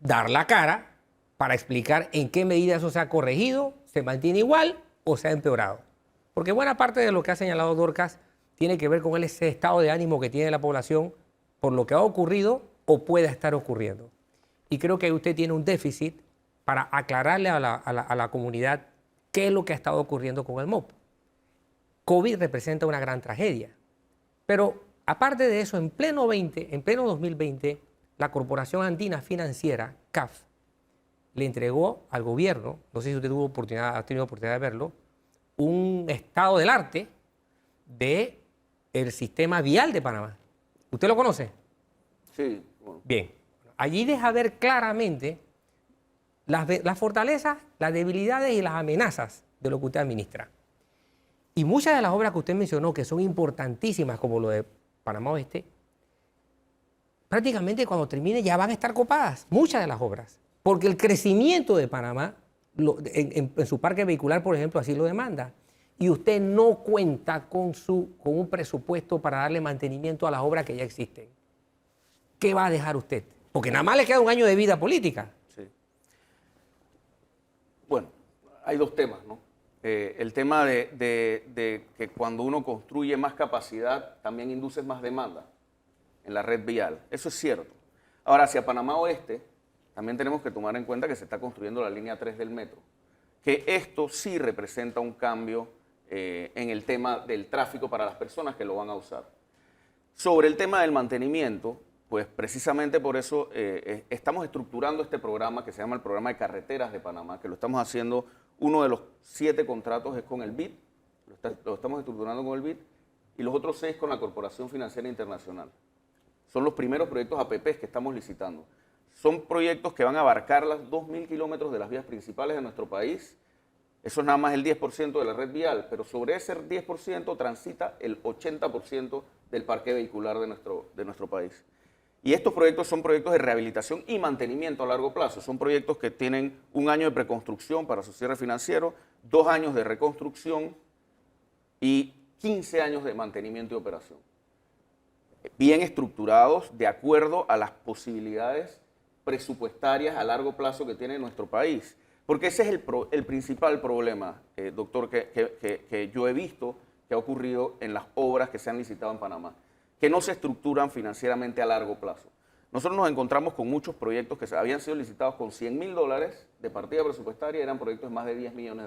dar la cara para explicar en qué medida eso se ha corregido, se mantiene igual o se ha empeorado. Porque buena parte de lo que ha señalado Dorcas tiene que ver con ese estado de ánimo que tiene la población por lo que ha ocurrido o pueda estar ocurriendo. Y creo que usted tiene un déficit para aclararle a la comunidad qué es lo que ha estado ocurriendo con el MOP. COVID representa una gran tragedia. Pero aparte de eso, en pleno 2020, la Corporación Andina Financiera, CAF, le entregó al gobierno, no sé si usted ha tenido oportunidad de verlo, un estado del arte del sistema vial de Panamá. ¿Usted lo conoce? Sí. Bueno. Bien. Allí deja ver claramente las fortalezas, las debilidades y las amenazas de lo que usted administra. Y muchas de las obras que usted mencionó, que son importantísimas, como lo de Panamá Oeste, prácticamente cuando termine ya van a estar copadas, muchas de las obras. Porque el crecimiento de Panamá, en su parque vehicular, por ejemplo, así lo demanda. Y usted no cuenta con un presupuesto para darle mantenimiento a las obras que ya existen. ¿Qué va a dejar usted? Porque nada más le queda un año de vida política. Sí. Bueno, hay dos temas, ¿no? el tema de que cuando uno construye más capacidad, también induce más demanda en la red vial. Eso es cierto. Ahora, hacia Panamá Oeste, también tenemos que tomar en cuenta que se está construyendo la línea 3 del metro, que esto sí representa un cambio en el tema del tráfico para las personas que lo van a usar. Sobre el tema del mantenimiento, pues precisamente por eso estamos estructurando este programa que se llama el Programa de Carreteras de Panamá, que lo estamos haciendo, uno de los 7 contratos es con el BID, lo estamos estructurando con el BID, y los otros 6 con la Corporación Financiera Internacional. Son los primeros proyectos APPs que estamos licitando. Son proyectos que van a abarcar las 2.000 kilómetros de las vías principales de nuestro país. Eso es nada más el 10% de la red vial, pero sobre ese 10% transita el 80% del parque vehicular de nuestro país. Y estos proyectos son proyectos de rehabilitación y mantenimiento a largo plazo. Son proyectos que tienen 1 año de preconstrucción para su cierre financiero, 2 años de reconstrucción y 15 años de mantenimiento y operación. Bien estructurados de acuerdo a las posibilidades presupuestarias a largo plazo que tiene nuestro país. Porque ese es el principal problema, doctor, que yo he visto que ha ocurrido en las obras que se han licitado en Panamá, que no se estructuran financieramente a largo plazo. Nosotros nos encontramos con muchos proyectos que habían sido licitados con $100.000 de partida presupuestaria, eran proyectos de más de $10 millones.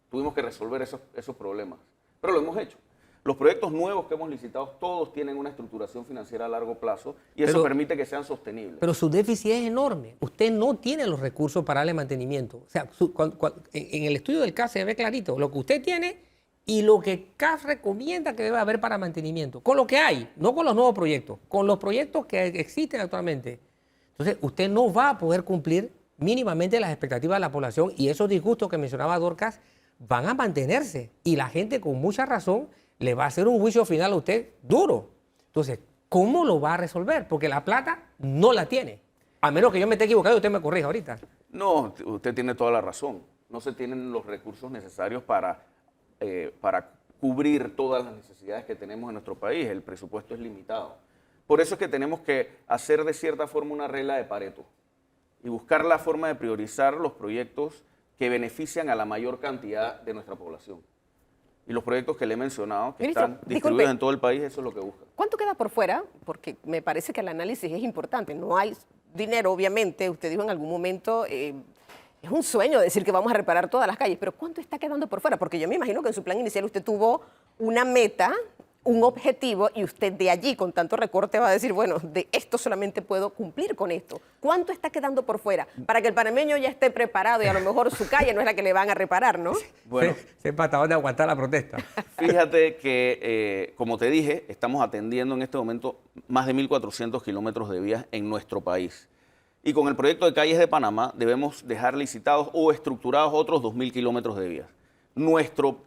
Tuvimos que resolver esos problemas, pero lo hemos hecho. Los proyectos nuevos que hemos licitado, todos tienen una estructuración financiera a largo plazo y eso permite que sean sostenibles. Pero su déficit es enorme. Usted no tiene los recursos para darle mantenimiento. O sea, en el estudio del CAS se ve clarito lo que usted tiene y lo que CAS recomienda que debe haber para mantenimiento. Con lo que hay, no con los nuevos proyectos, con los proyectos que existen actualmente. Entonces, usted no va a poder cumplir mínimamente las expectativas de la población y esos disgustos que mencionaba Dorcas van a mantenerse. Y la gente, con mucha razón, le va a hacer un juicio final a usted duro. Entonces, ¿cómo lo va a resolver? Porque la plata no la tiene. A menos que yo me esté equivocado y usted me corrija ahorita. No, usted tiene toda la razón. No se tienen los recursos necesarios para cubrir todas las necesidades que tenemos en nuestro país. El presupuesto es limitado. Por eso es que tenemos que hacer de cierta forma una regla de Pareto y buscar la forma de priorizar los proyectos que benefician a la mayor cantidad de nuestra población. Y los proyectos que le he mencionado, que Ministro, están distribuidos en todo el país, eso es lo que buscan. ¿Cuánto queda por fuera? Porque me parece que el análisis es importante. No hay dinero, obviamente. Usted dijo en algún momento, es un sueño decir que vamos a reparar todas las calles, pero ¿cuánto está quedando por fuera? Porque yo me imagino que en su plan inicial usted tuvo una meta, un objetivo, y usted de allí, con tanto recorte, va a decir, bueno, de esto solamente puedo cumplir con esto. ¿Cuánto está quedando por fuera? Para que el panameño ya esté preparado y a lo mejor su calle no es la que le van a reparar, ¿no? Bueno, Se patadón de aguantar la protesta. fíjate que, como te dije, estamos atendiendo en este momento más de 1.400 kilómetros de vías en nuestro país. Y con el proyecto de calles de Panamá debemos dejar licitados o estructurados otros 2.000 kilómetros de vías. Nuestro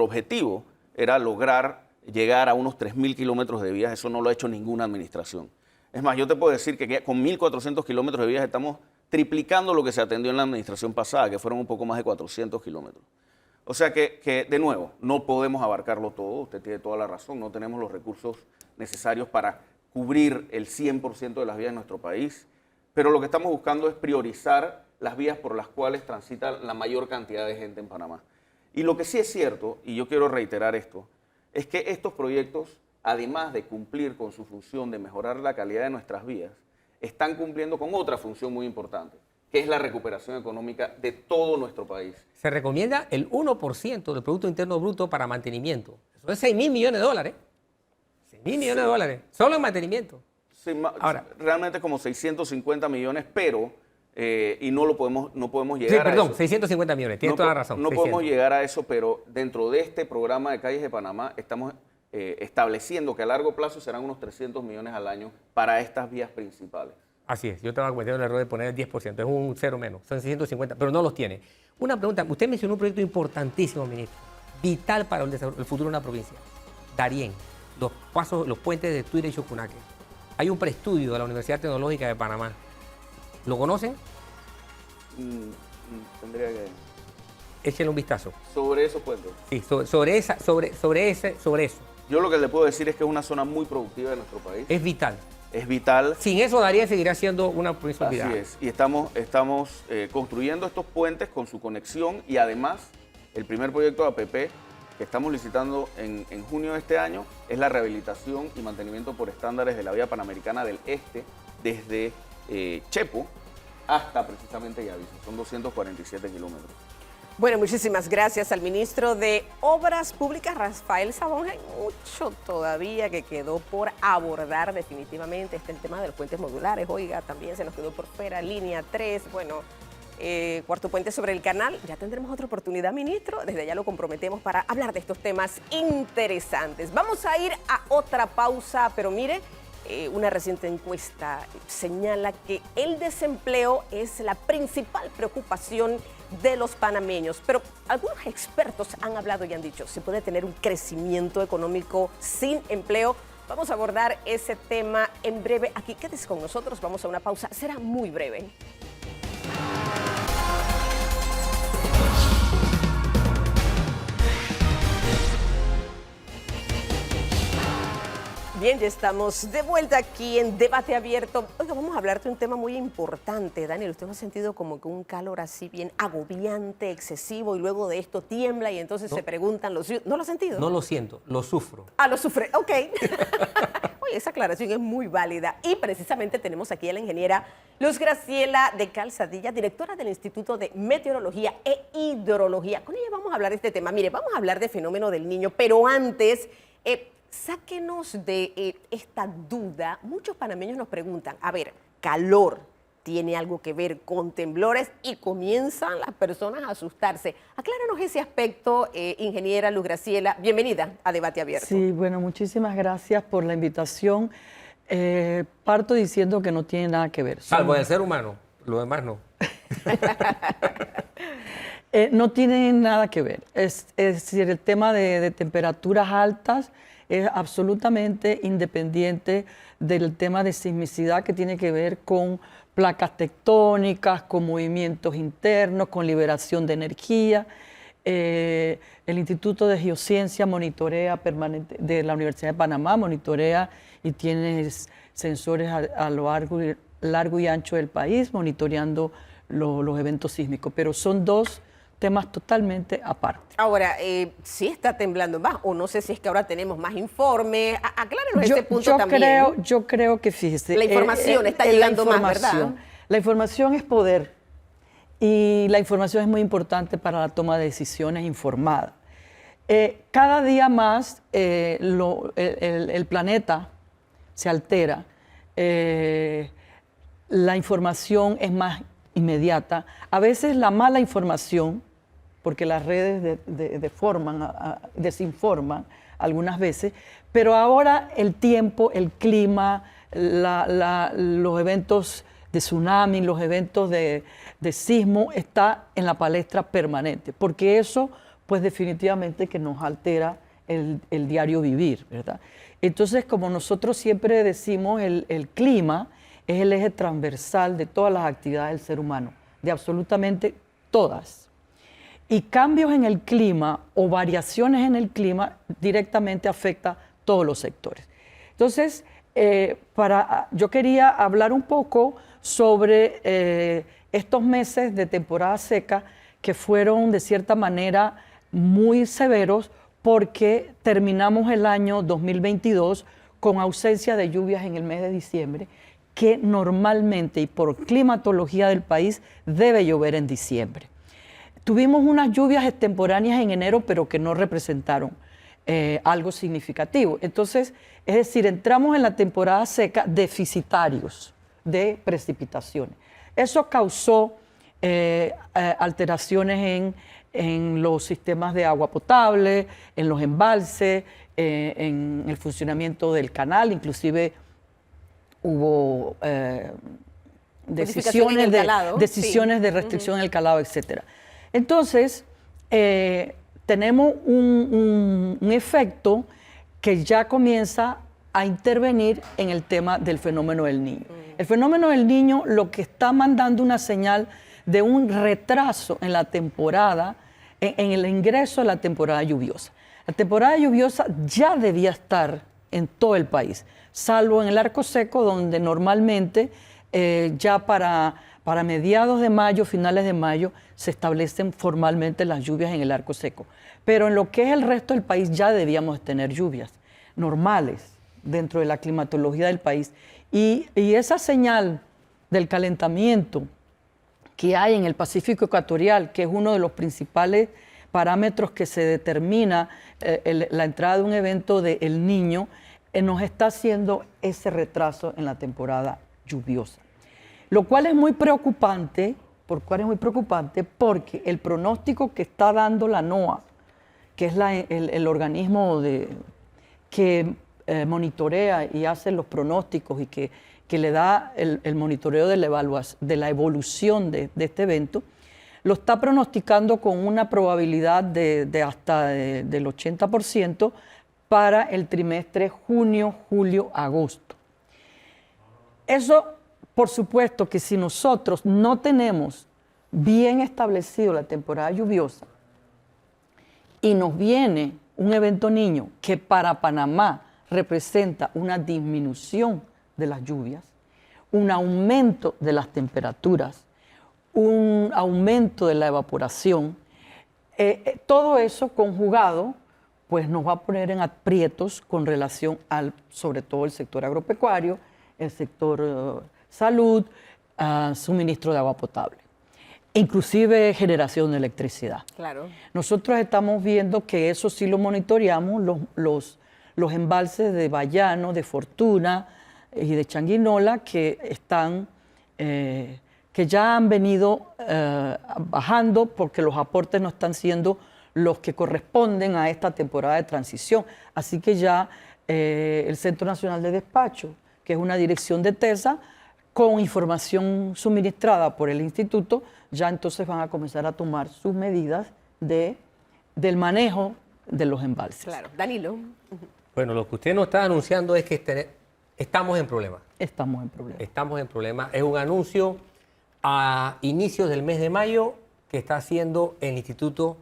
objetivo era lograr llegar a unos 3.000 kilómetros de vías. Eso no lo ha hecho ninguna administración. Es más, yo te puedo decir que con 1.400 kilómetros de vías estamos triplicando lo que se atendió en la administración pasada, que fueron un poco más de 400 kilómetros. O sea que, de nuevo, no podemos abarcarlo todo. Usted tiene toda la razón. No tenemos los recursos necesarios para cubrir el 100% de las vías de nuestro país. Pero lo que estamos buscando es priorizar las vías por las cuales transita la mayor cantidad de gente en Panamá. Y lo que sí es cierto, y yo quiero reiterar esto, es que estos proyectos, además de cumplir con su función de mejorar la calidad de nuestras vías, están cumpliendo con otra función muy importante, que es la recuperación económica de todo nuestro país. Se recomienda el 1% del Producto Interno Bruto para mantenimiento. Eso es $6.000 millones. $6.000 millones, solo en mantenimiento. Sí, Ahora, realmente como 650 millones, pero y no podemos sí, llegar perdón, a eso. 650 millones, tienes toda la razón. No 600. podemos llegar a eso, pero dentro de este programa de calles de Panamá estamos estableciendo que a largo plazo serán unos 300 millones al año para estas vías principales. Así es, yo te voy a cometer el error de poner el 10%, es un cero menos, son 650, pero no los tiene. Una pregunta, usted mencionó un proyecto importantísimo, ministro, vital para el futuro de una provincia. Darién, los puentes de Tuira y Chocunaque. Hay un preestudio de la Universidad Tecnológica de Panamá. ¿Lo conocen? Tendría que... Échenle un vistazo. Sobre esos puentes. Sí, sobre eso. Yo lo que le puedo decir es que es una zona muy productiva de nuestro país. Es vital. es vital. Sin eso, Darién seguirá siendo una provincia Así olvidada. es, y estamos construyendo estos puentes con su conexión y además el primer proyecto de APP que estamos licitando en junio de este año es la rehabilitación y mantenimiento por estándares de la vía panamericana del Este desde Chepo hasta precisamente Yaviso. Son 247 kilómetros. Bueno, muchísimas gracias al ministro de Obras Públicas, Rafael Sabón. Hay mucho todavía que quedó por abordar definitivamente. Está el tema de los puentes modulares. Oiga, también se nos quedó por fuera línea 3. Bueno, cuarto puente sobre el canal. Ya tendremos otra oportunidad, ministro. Desde allá lo comprometemos para hablar de estos temas interesantes. Vamos a ir a otra pausa, pero mire, una reciente encuesta señala que el desempleo es la principal preocupación de los panameños, pero algunos expertos han hablado y han dicho, ¿se puede tener un crecimiento económico sin empleo? Vamos a abordar ese tema en breve. Aquí quédese con nosotros, vamos a una pausa, será muy breve. Bien, ya estamos de vuelta aquí en Debate Abierto. Oiga, vamos a hablar de un tema muy importante. Daniel, ¿usted ha sentido como que un calor así bien agobiante, excesivo, y luego de esto tiembla y entonces se preguntan los... ¿No lo ha sentido? No lo siento, lo sufro. Ah, lo sufre, ok. Oye, esa aclaración es muy válida. Y precisamente tenemos aquí a la ingeniera Luz Graciela de Calzadilla, directora del Instituto de Meteorología e Hidrología. Con ella vamos a hablar de este tema. Mire, vamos a hablar del fenómeno del Niño, pero antes... sáquenos de esta duda. Muchos panameños nos preguntan, a ver, calor tiene algo que ver con temblores y comienzan las personas a asustarse. Acláranos ese aspecto, ingeniera Luz Graciela. Bienvenida a Debate Abierto. Sí, bueno, muchísimas gracias por la invitación. Parto diciendo que no tiene nada que ver. Salvo del ser humano, lo demás no. No tiene nada que ver. Es decir, el tema de temperaturas altas es absolutamente independiente del tema de sismicidad que tiene que ver con placas tectónicas, con movimientos internos, con liberación de energía. El Instituto de Geociencia monitorea permanente, de la Universidad de Panamá, monitorea y tiene sensores a lo largo y ancho del país, monitoreando los eventos sísmicos, pero son dos temas totalmente aparte. Ahora, ¿sí está temblando más? O no sé si es que ahora tenemos más informes. Aclárenos ese punto también. Yo creo que, fíjese... La información está llegando más, ¿verdad? La información es poder y la información es muy importante para la toma de decisiones informada. Cada día más el planeta se altera, la información es más inmediata. A veces la mala información, porque las redes desinforman algunas veces, pero ahora el tiempo, el clima, los eventos de tsunami, los eventos de sismo está en la palestra permanente, porque eso pues definitivamente que nos altera el diario vivir, ¿verdad? Entonces, como nosotros siempre decimos, el clima es el eje transversal de todas las actividades del ser humano, de absolutamente todas. Y cambios en el clima o variaciones en el clima directamente afectan todos los sectores. Entonces, yo quería hablar un poco sobre estos meses de temporada seca que fueron de cierta manera muy severos porque terminamos el año 2022 con ausencia de lluvias en el mes de diciembre, que normalmente y por climatología del país debe llover en diciembre. Tuvimos unas lluvias extemporáneas en enero, pero que no representaron algo significativo. Entonces, es decir, entramos en la temporada seca deficitarios de precipitaciones. Eso causó alteraciones en los sistemas de agua potable, en los embalses, en el funcionamiento del canal, inclusive hubo decisiones de restricción del calado, etc. Entonces, tenemos un efecto que ya comienza a intervenir en el tema del fenómeno del Niño. El fenómeno del Niño lo que está mandando una señal de un retraso en la temporada, en el ingreso a la temporada lluviosa. La temporada lluviosa ya debía estar en todo el país, salvo en el arco seco, donde normalmente ya para mediados de mayo, finales de mayo, se establecen formalmente las lluvias en el arco seco. Pero en lo que es el resto del país ya debíamos tener lluvias normales dentro de la climatología del país. Y esa señal del calentamiento que hay en el Pacífico Ecuatorial, que es uno de los principales parámetros que se determina la entrada de un evento de El Niño, nos está haciendo ese retraso en la temporada lluviosa. Lo cual es muy preocupante, porque el pronóstico que está dando la NOAA, que es el organismo que monitorea y hace los pronósticos y que le da el monitoreo de la evolución de este evento, lo está pronosticando con una probabilidad de hasta del 80% para el trimestre junio, julio, agosto. Eso, por supuesto, que si nosotros no tenemos bien establecido la temporada lluviosa y nos viene un evento niño que para Panamá representa una disminución de las lluvias, un aumento de las temperaturas, un aumento de la evaporación, todo eso conjugado pues nos va a poner en aprietos con relación al, sobre todo el sector agropecuario, el sector salud, suministro de agua potable, inclusive generación de electricidad. Claro. Nosotros estamos viendo que eso sí lo monitoreamos, los embalses de Bayano, de Fortuna y de Changuinola que están, que ya han venido bajando porque los aportes no están siendo los que corresponden a esta temporada de transición. Así que ya el Centro Nacional de Despacho, que es una dirección de TESA, con información suministrada por el instituto, ya entonces van a comenzar a tomar sus medidas del manejo de los embalses. Claro. Danilo. Bueno, lo que usted nos está anunciando es que estamos en problemas. Estamos en problemas. Estamos en problemas. Es un anuncio a inicios del mes de mayo que está haciendo el instituto,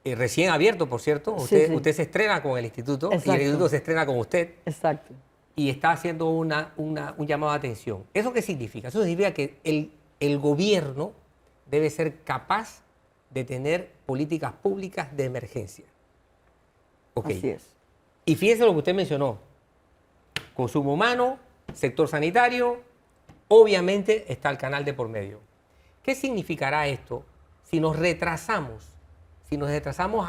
recién abierto, por cierto. Usted se estrena con el instituto. Exacto. Y el instituto se estrena con usted. Exacto. Y está haciendo un llamado de atención. ¿Eso qué significa? Eso significa que el gobierno debe ser capaz de tener políticas públicas de emergencia. Okay. Así es. Y fíjese lo que usted mencionó. Consumo humano, sector sanitario, obviamente está el canal de por medio. ¿Qué significará esto si nos retrasamos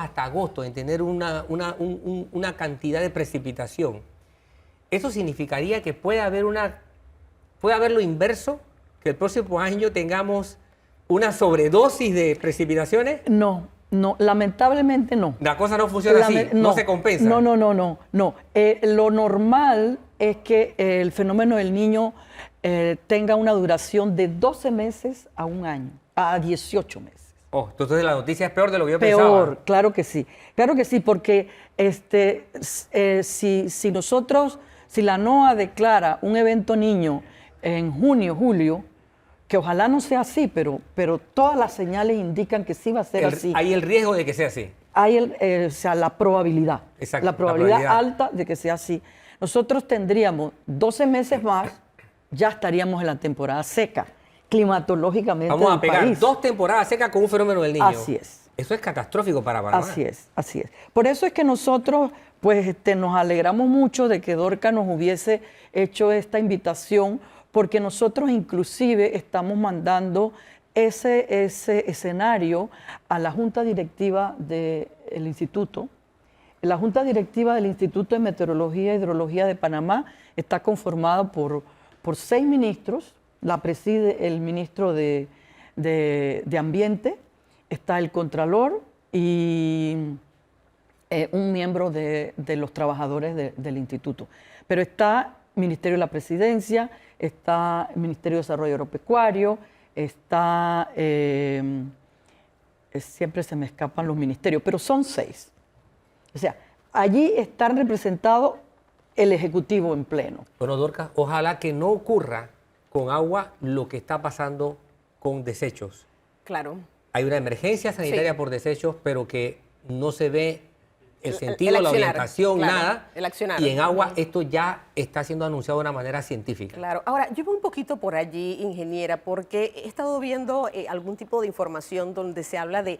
hasta agosto en tener una cantidad de precipitación? Eso significaría que puede haber lo inverso, que el próximo año tengamos una sobredosis de precipitaciones. No, lamentablemente no. La cosa no funciona así, no se compensa. No. Lo normal es que el fenómeno del Niño tenga una duración de 12 meses a un año, a 18 meses. Oh, entonces la noticia es peor de lo que yo pensaba. Peor, claro que sí, porque si la NOAA declara un evento niño en junio, julio, que ojalá no sea así, pero todas las señales indican que sí va a ser así. Hay el riesgo de que sea así. Hay la probabilidad. Exacto, la probabilidad alta de que sea así. Nosotros tendríamos 12 meses más, ya estaríamos en la temporada seca, climatológicamente. Vamos a del pegar país. 2 temporadas secas con un fenómeno del Niño. Así es. Eso es catastrófico para Panamá. Así es. Por eso es que nosotros pues, nos alegramos mucho de que Dorca nos hubiese hecho esta invitación, porque nosotros inclusive estamos mandando ese escenario a la Junta Directiva del Instituto. La Junta Directiva del Instituto de Meteorología e Hidrología de Panamá está conformada por 6 ministros. La preside el ministro de Ambiente, está el Contralor y un miembro de los trabajadores del instituto. Pero está Ministerio de la Presidencia, está el Ministerio de Desarrollo Agropecuario, está, siempre se me escapan los ministerios, pero son 6. O sea, allí están representados el Ejecutivo en pleno. Bueno, Dorcas, ojalá que no ocurra con agua lo que está pasando con desechos. Claro. Hay una emergencia sanitaria por desechos, pero que no se ve el sentido, la accionar, orientación, claro, nada. el accionar. Y en agua esto ya está siendo anunciado de una manera científica. Claro. Ahora, yo voy un poquito por allí, ingeniera, porque he estado viendo algún tipo de información donde se habla de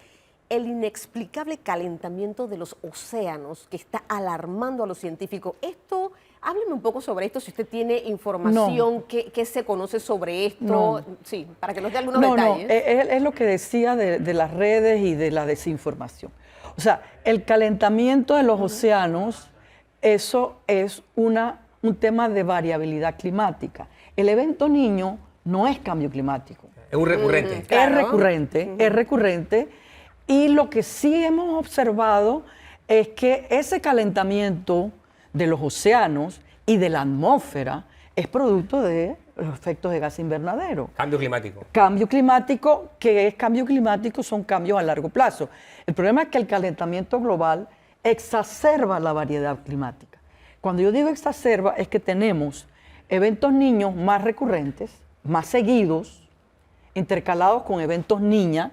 el inexplicable calentamiento de los océanos que está alarmando a los científicos. Esto, hábleme un poco sobre esto, si usted tiene información, ¿qué se conoce sobre esto? No. Sí, para que nos dé algunos detalles. Es lo que decía de las redes y de la desinformación. O sea, el calentamiento de los océanos, eso es un tema de variabilidad climática. El evento Niño no es cambio climático. Es un recurrente. Claro. Es recurrente. Y lo que sí hemos observado es que ese calentamiento de los océanos y de la atmósfera es producto de los efectos de gas invernadero. Cambio climático. Cambio climático, ¿qué es cambio climático? Son cambios a largo plazo. El problema es que el calentamiento global exacerba la variedad climática. Cuando yo digo exacerba, es que tenemos eventos niños más recurrentes, más seguidos, intercalados con eventos niña,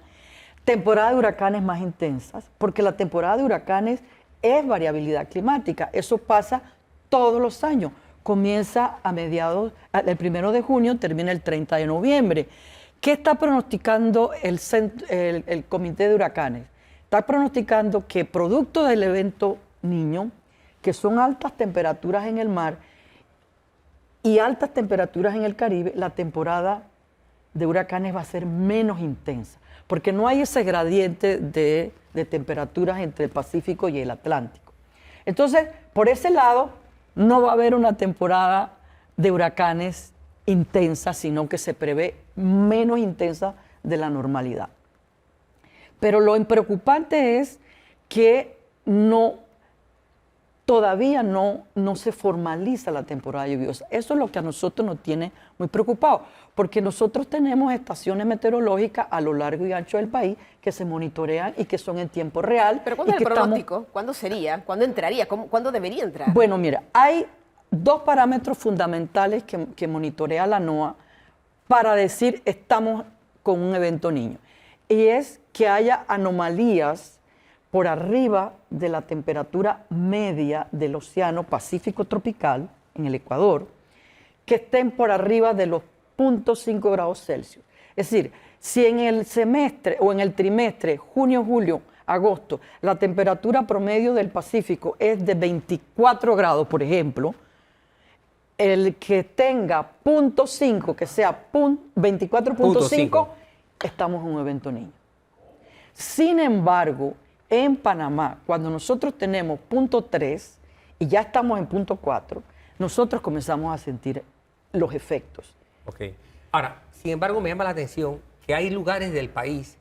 temporada de huracanes más intensas, porque la temporada de huracanes es variabilidad climática. Eso pasa todos los años. Comienza a mediados, el 1 de junio, termina el 30 de noviembre. ¿Qué está pronosticando el Comité de Huracanes? Está pronosticando que producto del evento Niño, que son altas temperaturas en el mar y altas temperaturas en el Caribe, la temporada de huracanes va a ser menos intensa, porque no hay ese gradiente de temperaturas entre el Pacífico y el Atlántico. Entonces, por ese lado, no va a haber una temporada de huracanes intensa, sino que se prevé menos intensa de la normalidad. Pero lo preocupante es que todavía no se formaliza la temporada lluviosa. Eso es lo que a nosotros nos tiene muy preocupados, porque nosotros tenemos estaciones meteorológicas a lo largo y ancho del país que se monitorean y que son en tiempo real. ¿Pero cuándo y es el que pronóstico? ¿Cuándo sería? ¿Cuándo entraría? ¿Cuándo debería entrar? Bueno, mira, hay dos parámetros fundamentales que monitorea la NOAA para decir estamos con un evento Niño. Y es que haya anomalías por arriba de la temperatura media del Océano Pacífico tropical, en el Ecuador, que estén por arriba de los 0.5 grados Celsius. Es decir, si en el semestre o en el trimestre, junio, julio, agosto, la temperatura promedio del Pacífico es de 24 grados, por ejemplo, el que tenga 0.5, que sea 24.5, estamos en un evento Niño. Sin embargo, en Panamá, cuando nosotros tenemos 0.3 y ya estamos en 0.4, nosotros comenzamos a sentir los efectos. Ok. Ahora, sin embargo, me llama la atención que hay lugares del país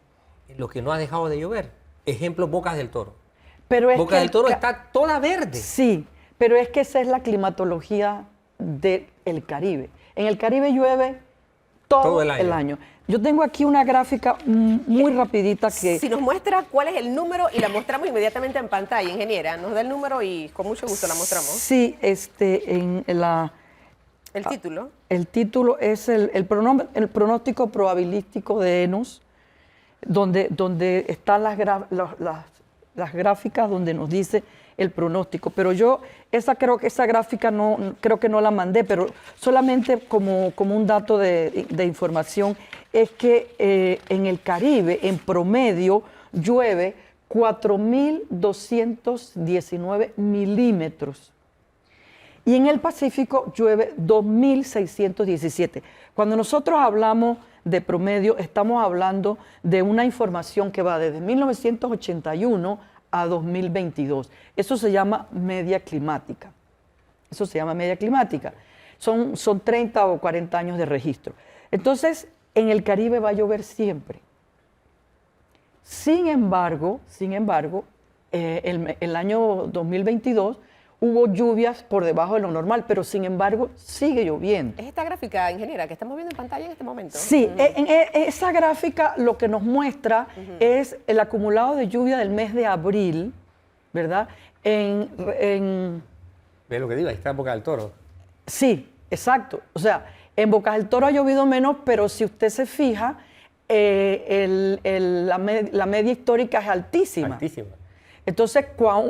en los que no ha dejado de llover. Ejemplo, Bocas del Toro. Pero es Bocas que del Toro está toda verde. Sí, pero es que esa es la climatología del Caribe. En el Caribe llueve todo el año. Yo tengo aquí una gráfica muy rapidita que... Si nos muestra cuál es el número y la mostramos inmediatamente en pantalla, ingeniera. Nos da el número y con mucho gusto la mostramos. Sí, en la... El título. El título es el pronóstico probabilístico de ENOS, donde están las gráficas donde nos dice el pronóstico. Pero yo creo que esa gráfica creo que no la mandé, pero solamente como un dato de información es que en el Caribe, en promedio, llueve 4.219 milímetros. Y en el Pacífico llueve 2.617. Cuando nosotros hablamos de promedio, estamos hablando de una información que va desde 1981 a 2022. Eso se llama media climática. Eso se llama media climática. Son 30 o 40 años de registro. Entonces, en el Caribe va a llover siempre. Sin embargo, el año 2022 hubo lluvias por debajo de lo normal, pero sin embargo sigue lloviendo. ¿Es esta gráfica, ingeniera, que estamos viendo en pantalla en este momento? Sí, en esa gráfica lo que nos muestra es el acumulado de lluvia del mes de abril, ¿verdad? Ve lo que digo, ahí está Bocas del Toro. Sí, exacto. O sea, en Bocas del Toro ha llovido menos, pero si usted se fija, la media histórica es altísima. Altísima. Entonces,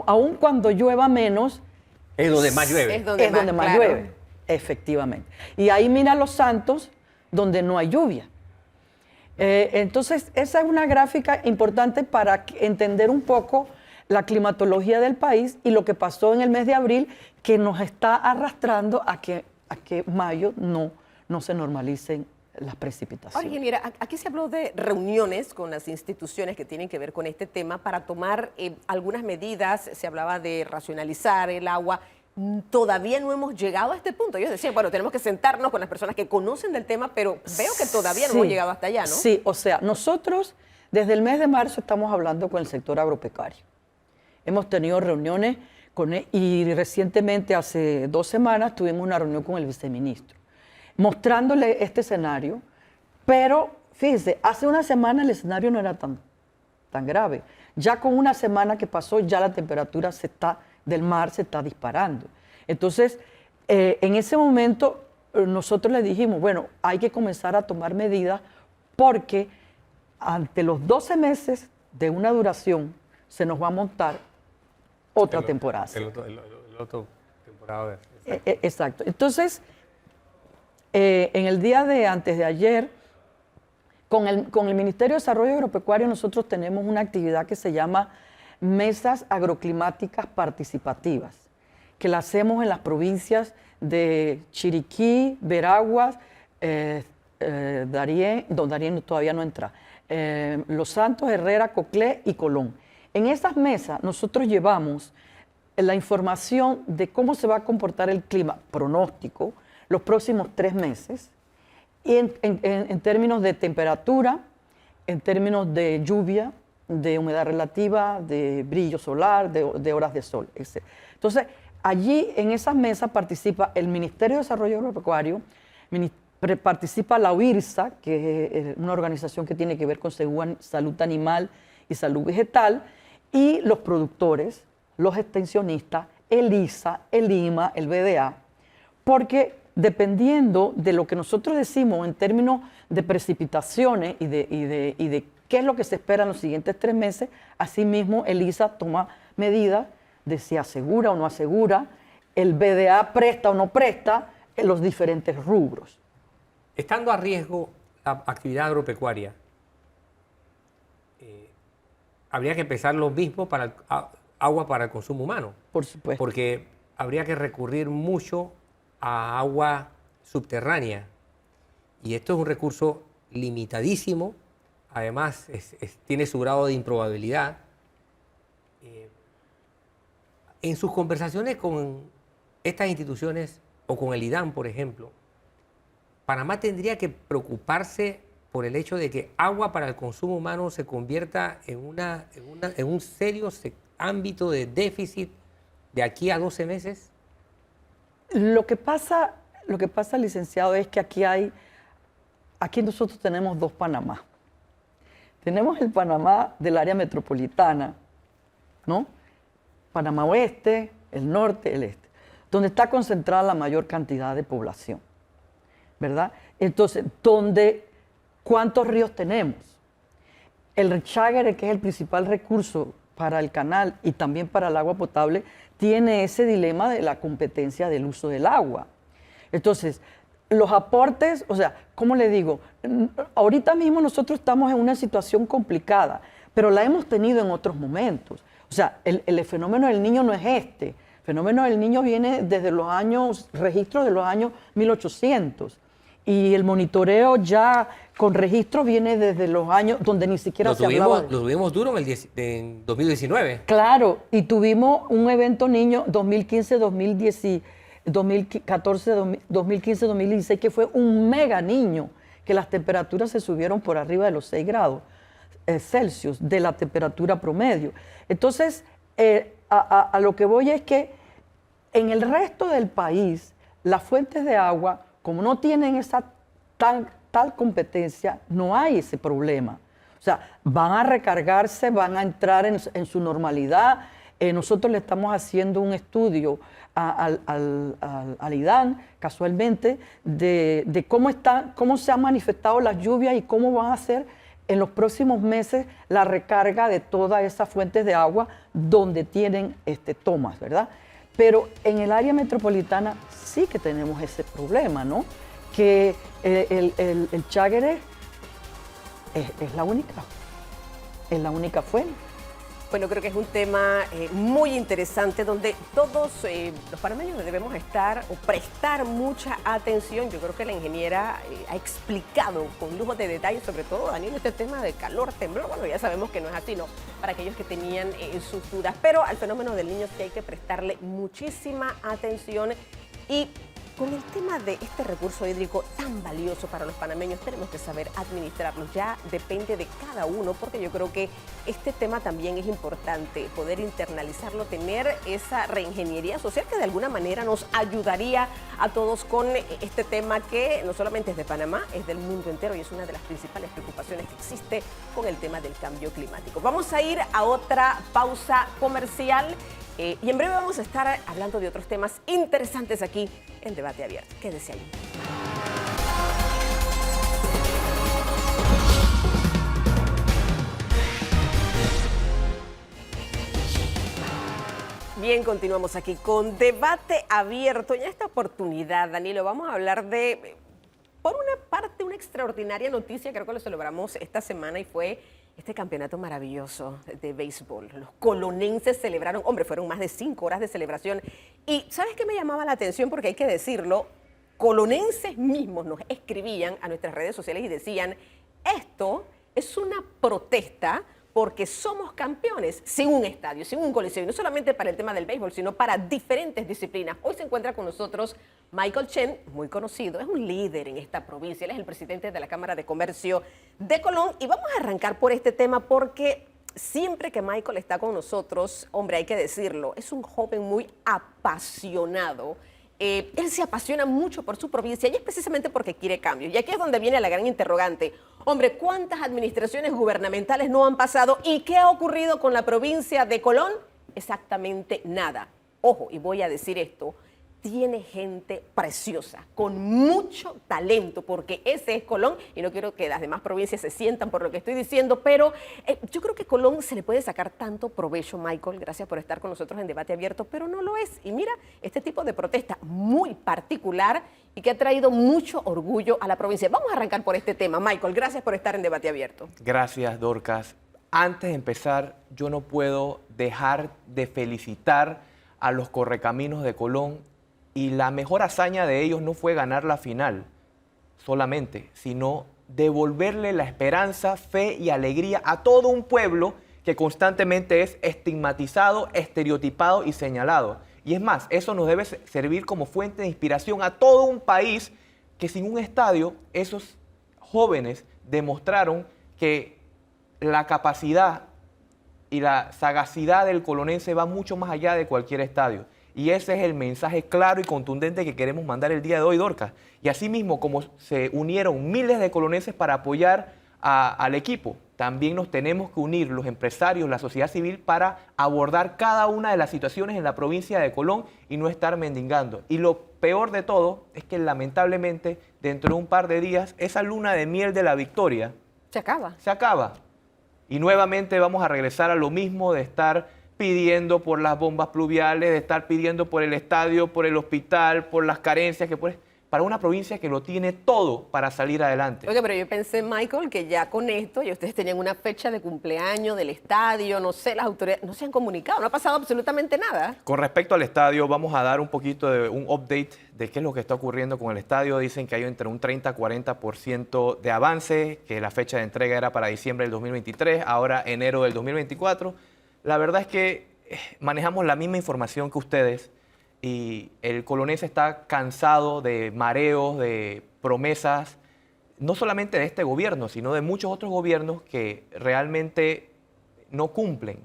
aun cuando llueva menos, Es donde más llueve. Es donde es donde más claro. llueve, efectivamente. Y ahí mira Los Santos, donde no hay lluvia. Entonces, esa es una gráfica importante para entender un poco la climatología del país y lo que pasó en el mes de abril, que nos está arrastrando a que mayo no se normalicen las precipitaciones. Ahora, ingeniera, aquí se habló de reuniones con las instituciones que tienen que ver con este tema para tomar algunas medidas. Se hablaba de racionalizar el agua. Todavía no hemos llegado a este punto. Ellos decían, bueno, tenemos que sentarnos con las personas que conocen del tema, pero veo que todavía no Sí, hemos llegado hasta allá, ¿no? Sí, o sea, nosotros desde el mes de marzo estamos hablando con el sector agropecuario. Hemos tenido reuniones con él y recientemente, hace 2 semanas, tuvimos una reunión con el viceministro, mostrándole este escenario, pero fíjese, hace una semana el escenario no era tan grave. Ya con una semana que pasó, ya la temperatura del mar se está disparando. Entonces, en ese momento, nosotros le dijimos, bueno, hay que comenzar a tomar medidas porque ante los 12 meses de una duración se nos va a montar otra temporada. El otro temporada. Exacto. Entonces, en el día de antes de ayer, con el Ministerio de Desarrollo Agropecuario nosotros tenemos una actividad que se llama Mesas Agroclimáticas Participativas, que la hacemos en las provincias de Chiriquí, Veraguas, Darién todavía no entra, Los Santos, Herrera, Coclé y Colón. En esas mesas nosotros llevamos la información de cómo se va a comportar el clima, pronóstico, los próximos 3 meses, y en términos de temperatura, en términos de lluvia, de humedad relativa, de brillo solar, de horas de sol, etc. Entonces, allí en esas mesas participa el Ministerio de Desarrollo Agropecuario, participa la UIRSA, que es una organización que tiene que ver con salud animal y salud vegetal, y los productores, los extensionistas, el ISA, el IMA, el BDA, porque dependiendo de lo que nosotros decimos en términos de precipitaciones y de qué es lo que se espera en los siguientes 3 meses, asimismo el ISA toma medidas de si asegura o no asegura, el BDA presta o no presta en los diferentes rubros. Estando a riesgo la actividad agropecuaria, habría que pensar lo mismo para agua para el consumo humano. Por supuesto. Porque habría que recurrir mucho a agua subterránea. Y esto es un recurso limitadísimo, además tiene su grado de improbabilidad. En sus conversaciones con estas instituciones o con el IDAN, por ejemplo, Panamá tendría que preocuparse por el hecho de que agua para el consumo humano se convierta en un serio ámbito de déficit de aquí a 12 meses. Lo que pasa, licenciado, es que aquí nosotros tenemos 2 Panamá. Tenemos el Panamá del área metropolitana, ¿no? Panamá Oeste, el norte, el este, donde está concentrada la mayor cantidad de población, ¿verdad? Entonces, ¿cuántos ríos tenemos? El Cháguare, que es el principal recurso para el canal y también para el agua potable, tiene ese dilema de la competencia del uso del agua. Entonces, los aportes, o sea, ¿cómo le digo? Ahorita mismo nosotros estamos en una situación complicada, pero la hemos tenido en otros momentos. O sea, el fenómeno del Niño no es este. El fenómeno del Niño viene desde registros de los años 1800. Y el monitoreo ya con registro viene desde los años donde ni siquiera se hablaba. Lo tuvimos duro en 2019. Claro, y tuvimos un evento niño 2015-2016 que fue un mega niño, que las temperaturas se subieron por arriba de los 6 grados Celsius de la temperatura promedio. Entonces, a lo que voy es que en el resto del país, las fuentes de agua, como no tienen esa tal competencia, no hay ese problema. O sea, van a recargarse, van a entrar en su normalidad. Nosotros le estamos haciendo un estudio al IDAN, casualmente, de cómo se han manifestado las lluvias y cómo van a ser en los próximos meses la recarga de todas esas fuentes de agua donde tienen tomas, ¿verdad? Pero en el área metropolitana sí que tenemos ese problema, ¿no? Que el Cháguere es la única fuente. Bueno, creo que es un tema muy interesante donde todos los panameños debemos estar o prestar mucha atención. Yo creo que la ingeniera ha explicado con lujo de detalle, sobre todo, Daniel, este tema de calor, temblor. Bueno, ya sabemos que no es así, ¿no? Para aquellos que tenían sus dudas. Pero al fenómeno del Niño sí hay que prestarle muchísima atención y con el tema de este recurso hídrico tan valioso para los panameños, tenemos que saber administrarlo. Ya depende de cada uno, porque yo creo que este tema también es importante, poder internalizarlo, tener esa reingeniería social que de alguna manera nos ayudaría a todos con este tema que no solamente es de Panamá, es del mundo entero y es una de las principales preocupaciones que existe con el tema del cambio climático. Vamos a ir a otra pausa comercial. Y en breve vamos a estar hablando de otros temas interesantes aquí en Debate Abierto. Quédese ahí. Bien, continuamos aquí con Debate Abierto. Y en esta oportunidad, Danilo, vamos a hablar de, por una parte, una extraordinaria noticia. Creo que lo celebramos esta semana y fue este campeonato maravilloso de béisbol. Los colonenses celebraron, hombre, fueron más de 5 horas de celebración. Y ¿sabes qué me llamaba la atención? Porque hay que decirlo, colonenses mismos nos escribían a nuestras redes sociales y decían, esto es una protesta porque somos campeones sin un estadio, sin un coliseo, y no solamente para el tema del béisbol, sino para diferentes disciplinas. Hoy se encuentra con nosotros Michael Chen, muy conocido, es un líder en esta provincia, él es el presidente de la Cámara de Comercio de Colón, y vamos a arrancar por este tema porque siempre que Michael está con nosotros, hombre, hay que decirlo, es un joven muy apasionado. Él se apasiona mucho por su provincia y es precisamente porque quiere cambios. Y aquí es donde viene la gran interrogante. Hombre, ¿cuántas administraciones gubernamentales no han pasado? ¿Y qué ha ocurrido con la provincia de Colón? Exactamente nada. Ojo, y voy a decir esto, tiene gente preciosa, con mucho talento, porque ese es Colón, y no quiero que las demás provincias se sientan por lo que estoy diciendo, pero yo creo que Colón se le puede sacar tanto provecho, Michael, gracias por estar con nosotros en Debate Abierto, pero no lo es. Y mira, este tipo de protesta muy particular y que ha traído mucho orgullo a la provincia. Vamos a arrancar por este tema. Michael, gracias por estar en Debate Abierto. Gracias, Dorcas. Antes de empezar, yo no puedo dejar de felicitar a los Correcaminos de Colón. Y la mejor hazaña de ellos no fue ganar la final solamente, sino devolverle la esperanza, fe y alegría a todo un pueblo que constantemente es estigmatizado, estereotipado y señalado. Y es más, eso nos debe servir como fuente de inspiración a todo un país que sin un estadio, esos jóvenes demostraron que la capacidad y la sagacidad del colonense va mucho más allá de cualquier estadio. Y ese es el mensaje claro y contundente que queremos mandar el día de hoy, Dorcas. Y asimismo, como se unieron miles de colonenses para apoyar al equipo, también nos tenemos que unir los empresarios, la sociedad civil, para abordar cada una de las situaciones en la provincia de Colón y no estar mendigando. Y lo peor de todo es que lamentablemente, dentro de un par de días, esa luna de miel de la victoria Se acaba. se acaba. Y nuevamente vamos a regresar a lo mismo de estar pidiendo por las bombas pluviales, de estar pidiendo por el estadio, por el hospital, por las carencias, para una provincia que lo tiene todo para salir adelante. Oye, pero yo pensé, Michael, que ya con esto, y ustedes tenían una fecha de cumpleaños del estadio, no sé, las autoridades no se han comunicado, no ha pasado absolutamente nada. Con respecto al estadio, vamos a dar un poquito de un update de qué es lo que está ocurriendo con el estadio. Dicen que hay entre un 30 a 40% de avance, que la fecha de entrega era para diciembre del 2023, ahora enero del 2024. La verdad es que manejamos la misma información que ustedes y el colonense está cansado de mareos, de promesas, no solamente de este gobierno, sino de muchos otros gobiernos que realmente no cumplen.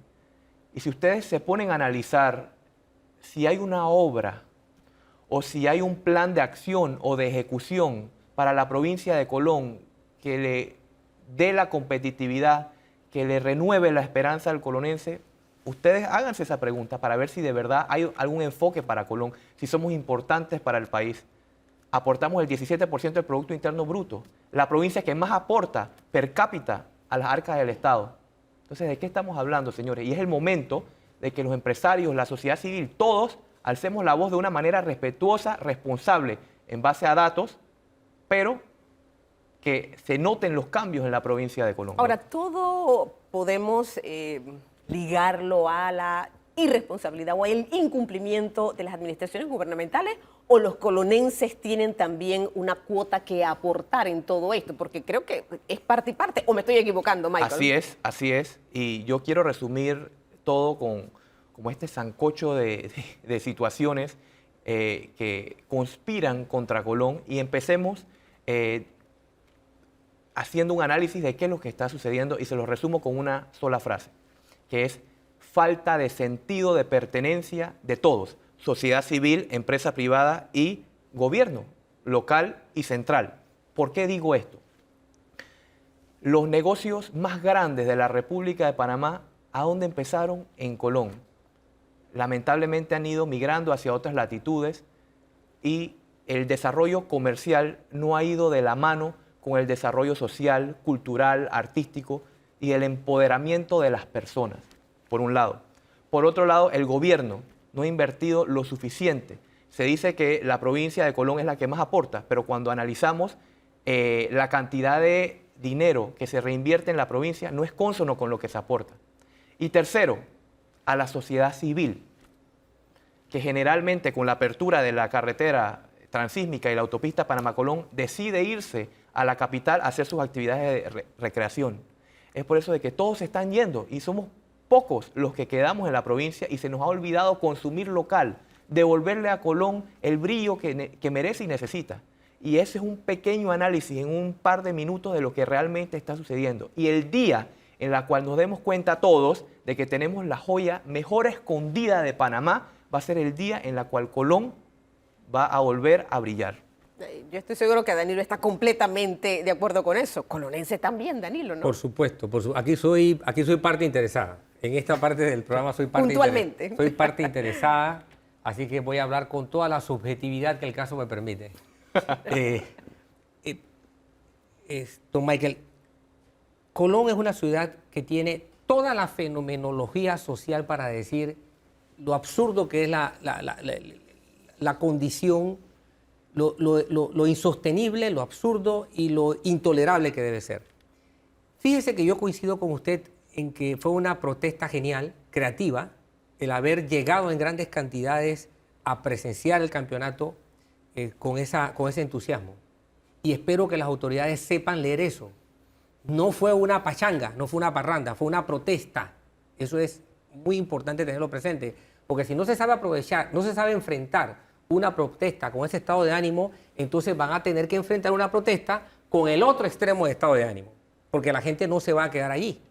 Y si ustedes se ponen a analizar si hay una obra o si hay un plan de acción o de ejecución para la provincia de Colón que le dé la competitividad, que le renueve la esperanza al colonense, ustedes háganse esa pregunta para ver si de verdad hay algún enfoque para Colón, si somos importantes para el país. Aportamos el 17% del Producto Interno Bruto, la provincia que más aporta per cápita a las arcas del Estado. Entonces, ¿de qué estamos hablando, señores? Y es el momento de que los empresarios, la sociedad civil, todos alcemos la voz de una manera respetuosa, responsable, en base a datos, pero que se noten los cambios en la provincia de Colón. Ahora, todo podemos ligarlo a la irresponsabilidad o al incumplimiento de las administraciones gubernamentales, o los colonenses tienen también una cuota que aportar en todo esto, porque creo que es parte y parte, o me estoy equivocando, Michael. Así es, y yo quiero resumir todo como este sancocho de situaciones que conspiran contra Colón, y empecemos haciendo un análisis de qué es lo que está sucediendo, y se lo resumo con una sola frase, que es falta de sentido de pertenencia de todos, sociedad civil, empresa privada y gobierno local y central. ¿Por qué digo esto? Los negocios más grandes de la República de Panamá, ¿a dónde empezaron? En Colón. Lamentablemente han ido migrando hacia otras latitudes y el desarrollo comercial no ha ido de la mano con el desarrollo social, cultural, artístico y el empoderamiento de las personas, por un lado. Por otro lado, el gobierno no ha invertido lo suficiente. Se dice que la provincia de Colón es la que más aporta, pero cuando analizamos la cantidad de dinero que se reinvierte en la provincia, no es cónsono con lo que se aporta. Y tercero, a la sociedad civil, que generalmente con la apertura de la carretera transísmica y la autopista Panamá-Colón decide irse a la capital a hacer sus actividades de recreación. Es por eso de que todos se están yendo y somos pocos los que quedamos en la provincia y se nos ha olvidado consumir local, devolverle a Colón el brillo que merece y necesita. Y ese es un pequeño análisis en un par de minutos de lo que realmente está sucediendo. Y el día en la cual nos demos cuenta todos de que tenemos la joya mejor escondida de Panamá, va a ser el día en la cual Colón va a volver a brillar. Yo estoy seguro que Danilo está completamente de acuerdo con eso. Colonense también, Danilo, ¿no? Por supuesto. Aquí soy parte interesada. En esta parte del programa soy parte Puntualmente. Soy parte interesada, así que voy a hablar con toda la subjetividad que el caso me permite. Don Michael, Colón es una ciudad que tiene toda la fenomenología social para decir lo absurdo que es la condición, lo insostenible, lo absurdo y lo intolerable que debe ser. Fíjese que yo coincido con usted en que fue una protesta genial, creativa, el haber llegado en grandes cantidades a presenciar el campeonato con ese entusiasmo. Y espero que las autoridades sepan leer eso. No fue una pachanga, no fue una parranda, fue una protesta. Eso es muy importante tenerlo presente, porque si no se sabe aprovechar, no se sabe enfrentar una protesta con ese estado de ánimo, entonces van a tener que enfrentar una protesta con el otro extremo de estado de ánimo, porque la gente no se va a quedar allí.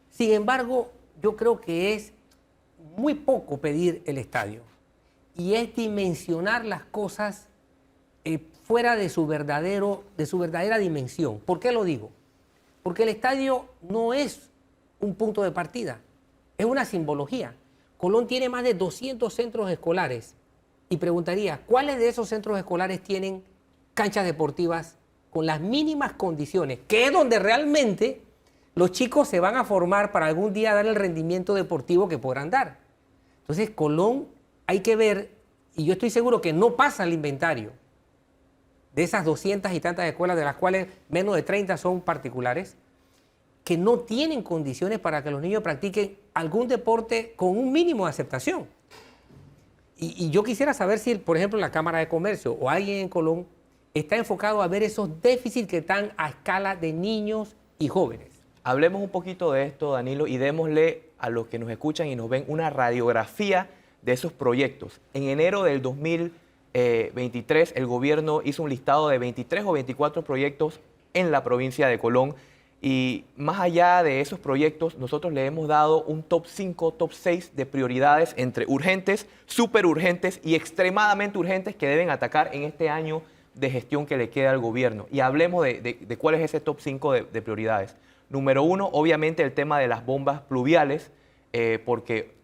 Sin embargo, yo creo que es muy poco pedir el estadio y es dimensionar las cosas fuera de su verdadera dimensión. ¿Por qué lo digo? Porque el estadio no es un punto de partida, es una simbología. Colón tiene más de 200 centros escolares y preguntaría, ¿cuáles de esos centros escolares tienen canchas deportivas con las mínimas condiciones? Que es donde realmente los chicos se van a formar para algún día dar el rendimiento deportivo que podrán dar. Entonces, Colón hay que ver, y yo estoy seguro que no pasa el inventario de esas 200 y tantas escuelas, de las cuales menos de 30 son particulares, que no tienen condiciones para que los niños practiquen algún deporte con un mínimo de aceptación. Y yo quisiera saber si, por ejemplo, la Cámara de Comercio o alguien en Colón está enfocado a ver esos déficits que están a escala de niños y jóvenes. Hablemos un poquito de esto, Danilo, y démosle a los que nos escuchan y nos ven una radiografía de esos proyectos. En enero del 2023, el gobierno hizo un listado de 23 o 24 proyectos en la provincia de Colón. Y más allá de esos proyectos, nosotros le hemos dado un top 5, top 6 de prioridades entre urgentes, súper urgentes y extremadamente urgentes que deben atacar en este año de gestión que le queda al gobierno. Y hablemos de cuál es ese top 5 de prioridades. Número 1, obviamente el tema de las bombas pluviales, porque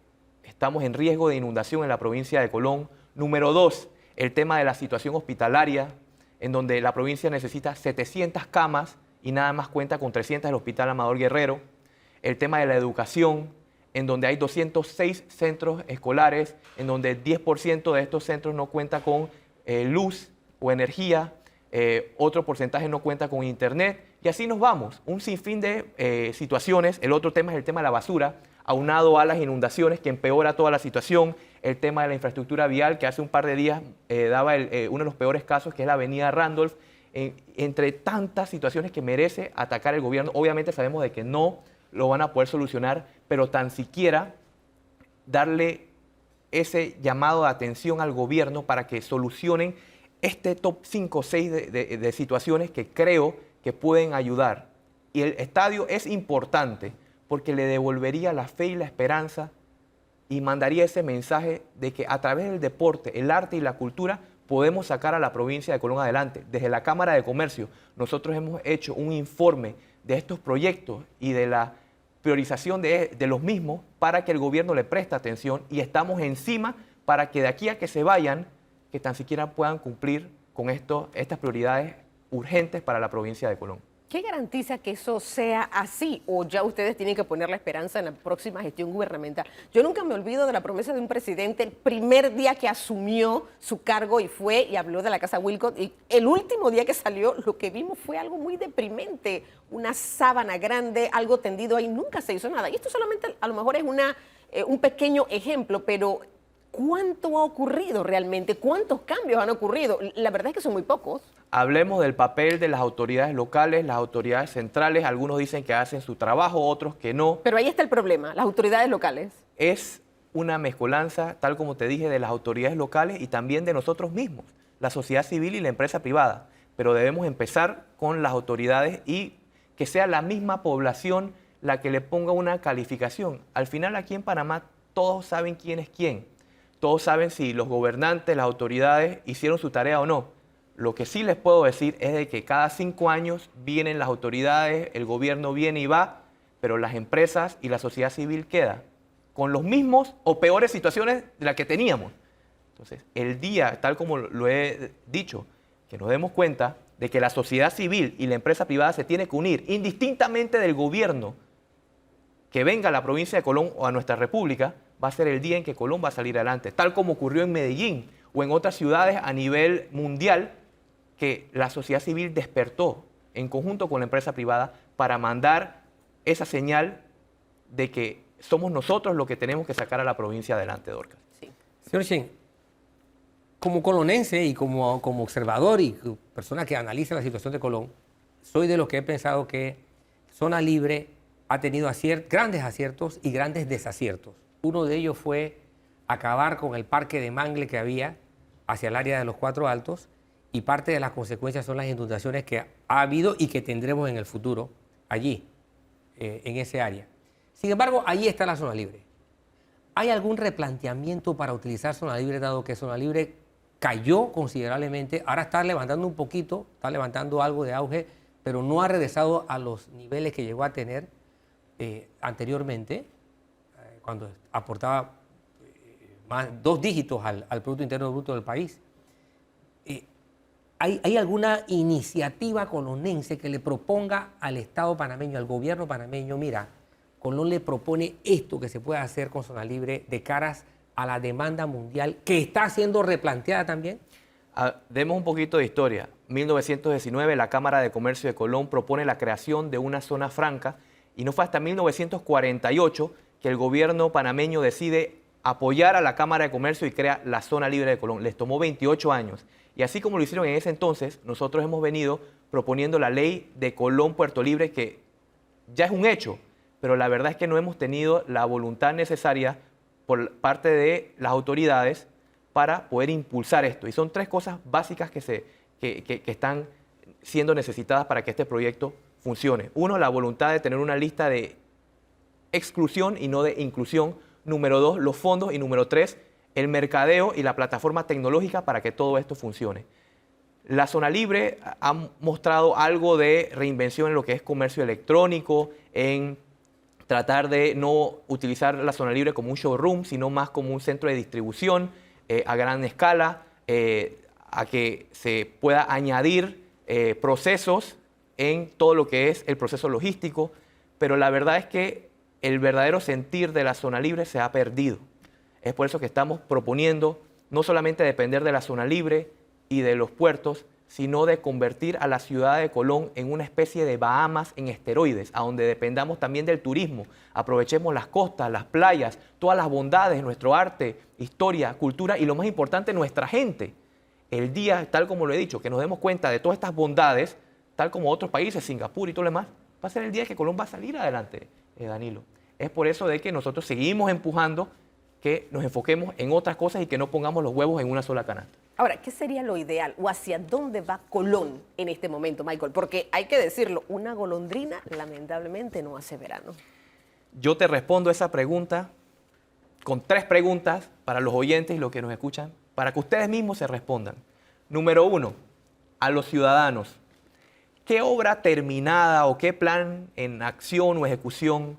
estamos en riesgo de inundación en la provincia de Colón. Número 2, el tema de la situación hospitalaria, en donde la provincia necesita 700 camas y nada más cuenta con 300 el Hospital Amador Guerrero. El tema de la educación, en donde hay 206 centros escolares, en donde el 10% de estos centros no cuenta con luz o energía, otro porcentaje no cuenta con internet, y así nos vamos. Un sinfín de situaciones. El otro tema es el tema de la basura, aunado a las inundaciones, que empeora toda la situación. El tema de la infraestructura vial, que hace un par de días daba uno de los peores casos, que es la avenida Randolph. Entre tantas situaciones que merece atacar el gobierno, obviamente sabemos de que no lo van a poder solucionar, pero tan siquiera darle ese llamado de atención al gobierno para que solucionen este top 5 o 6 de situaciones que creo que pueden ayudar. Y el estadio es importante porque le devolvería la fe y la esperanza y mandaría ese mensaje de que a través del deporte, el arte y la cultura podemos sacar a la provincia de Colón adelante. Desde la Cámara de Comercio nosotros hemos hecho un informe de estos proyectos y de la priorización de los mismos para que el gobierno le preste atención, y estamos encima para que de aquí a que se vayan, que tan siquiera puedan cumplir con estas prioridades urgentes para la provincia de Colón. ¿Qué garantiza que eso sea así? ¿O ya ustedes tienen que poner la esperanza en la próxima gestión gubernamental? Yo nunca me olvido de la promesa de un presidente el primer día que asumió su cargo y fue y habló de la Casa Wilcott. Y el último día que salió, lo que vimos fue algo muy deprimente. Una sábana grande, algo tendido ahí, nunca se hizo nada. Y esto solamente a lo mejor es un pequeño ejemplo, pero ¿cuánto ha ocurrido realmente? ¿Cuántos cambios han ocurrido? La verdad es que son muy pocos. Hablemos del papel de las autoridades locales, las autoridades centrales. Algunos dicen que hacen su trabajo, otros que no. Pero ahí está el problema, las autoridades locales. Es una mezcolanza, tal como te dije, de las autoridades locales y también de nosotros mismos, la sociedad civil y la empresa privada. Pero debemos empezar con las autoridades y que sea la misma población la que le ponga una calificación. Al final, aquí en Panamá todos saben quién es quién. Todos saben si los gobernantes, las autoridades hicieron su tarea o no. Lo que sí les puedo decir es de que cada 5 años vienen las autoridades, el gobierno viene y va, pero las empresas y la sociedad civil queda con los mismos o peores situaciones de las que teníamos. Entonces, el día, tal como lo he dicho, que nos demos cuenta de que la sociedad civil y la empresa privada se tiene que unir, indistintamente del gobierno que venga a la provincia de Colón o a nuestra república, va a ser el día en que Colón va a salir adelante, tal como ocurrió en Medellín o en otras ciudades a nivel mundial, que la sociedad civil despertó en conjunto con la empresa privada para mandar esa señal de que somos nosotros los que tenemos que sacar a la provincia adelante, Dorcas. Sí. Señor Chen, como colonense y como observador y persona que analiza la situación de Colón, soy de los que he pensado que Zona Libre ha tenido grandes aciertos y grandes desaciertos. Uno de ellos fue acabar con el parque de mangle que había hacia el área de los Cuatro Altos, y parte de las consecuencias son las inundaciones que ha habido y que tendremos en el futuro allí, en ese área. Sin embargo, ahí está la Zona Libre. ¿Hay algún replanteamiento para utilizar Zona Libre, dado que Zona Libre cayó considerablemente? Ahora está levantando un poquito, está levantando algo de auge, pero no ha regresado a los niveles que llegó a tener anteriormente, cuando aportaba más 2 dígitos al Producto Interno Bruto del país. ¿Hay alguna iniciativa colonense que le proponga al Estado panameño, al gobierno panameño, mira, Colón le propone esto que se puede hacer con Zona Libre de caras a la demanda mundial que está siendo replanteada también? Demos un poquito de historia. 1919, la Cámara de Comercio de Colón propone la creación de una zona franca, y no fue hasta 1948 que el gobierno panameño decide apoyar a la Cámara de Comercio y crea la Zona Libre de Colón. Les tomó 28 años. Y así como lo hicieron en ese entonces, nosotros hemos venido proponiendo la ley de Colón-Puerto Libre, que ya es un hecho, pero la verdad es que no hemos tenido la voluntad necesaria por parte de las autoridades para poder impulsar esto. Y son 3 cosas básicas que están siendo necesitadas para que este proyecto funcione. 1, la voluntad de tener una lista de exclusión y no de inclusión. Número 2, los fondos. Y número 3, el mercadeo y la plataforma tecnológica para que todo esto funcione. La Zona Libre ha mostrado algo de reinvención en lo que es comercio electrónico, en tratar de no utilizar la Zona Libre como un showroom, sino más como un centro de distribución a gran escala, a que se pueda añadir procesos en todo lo que es el proceso logístico, pero la verdad es que el verdadero sentir de la zona libre se ha perdido. Es por eso que estamos proponiendo no solamente depender de la zona libre y de los puertos, sino de convertir a la ciudad de Colón en una especie de Bahamas en esteroides, a donde dependamos también del turismo, aprovechemos las costas, las playas, todas las bondades de nuestro arte, historia, cultura y lo más importante, nuestra gente. El día, tal como lo he dicho, que nos demos cuenta de todas estas bondades, tal como otros países, Singapur y todo lo demás, va a ser el día que Colón va a salir adelante, Danilo. Es por eso de que nosotros seguimos empujando que nos enfoquemos en otras cosas y que no pongamos los huevos en una sola canasta. Ahora, ¿qué sería lo ideal o hacia dónde va Colón en este momento, Michael? Porque hay que decirlo, una golondrina lamentablemente no hace verano. Yo te respondo esa pregunta con 3 preguntas para los oyentes y los que nos escuchan, para que ustedes mismos se respondan. Número 1, a los ciudadanos. ¿Qué obra terminada o qué plan en acción o ejecución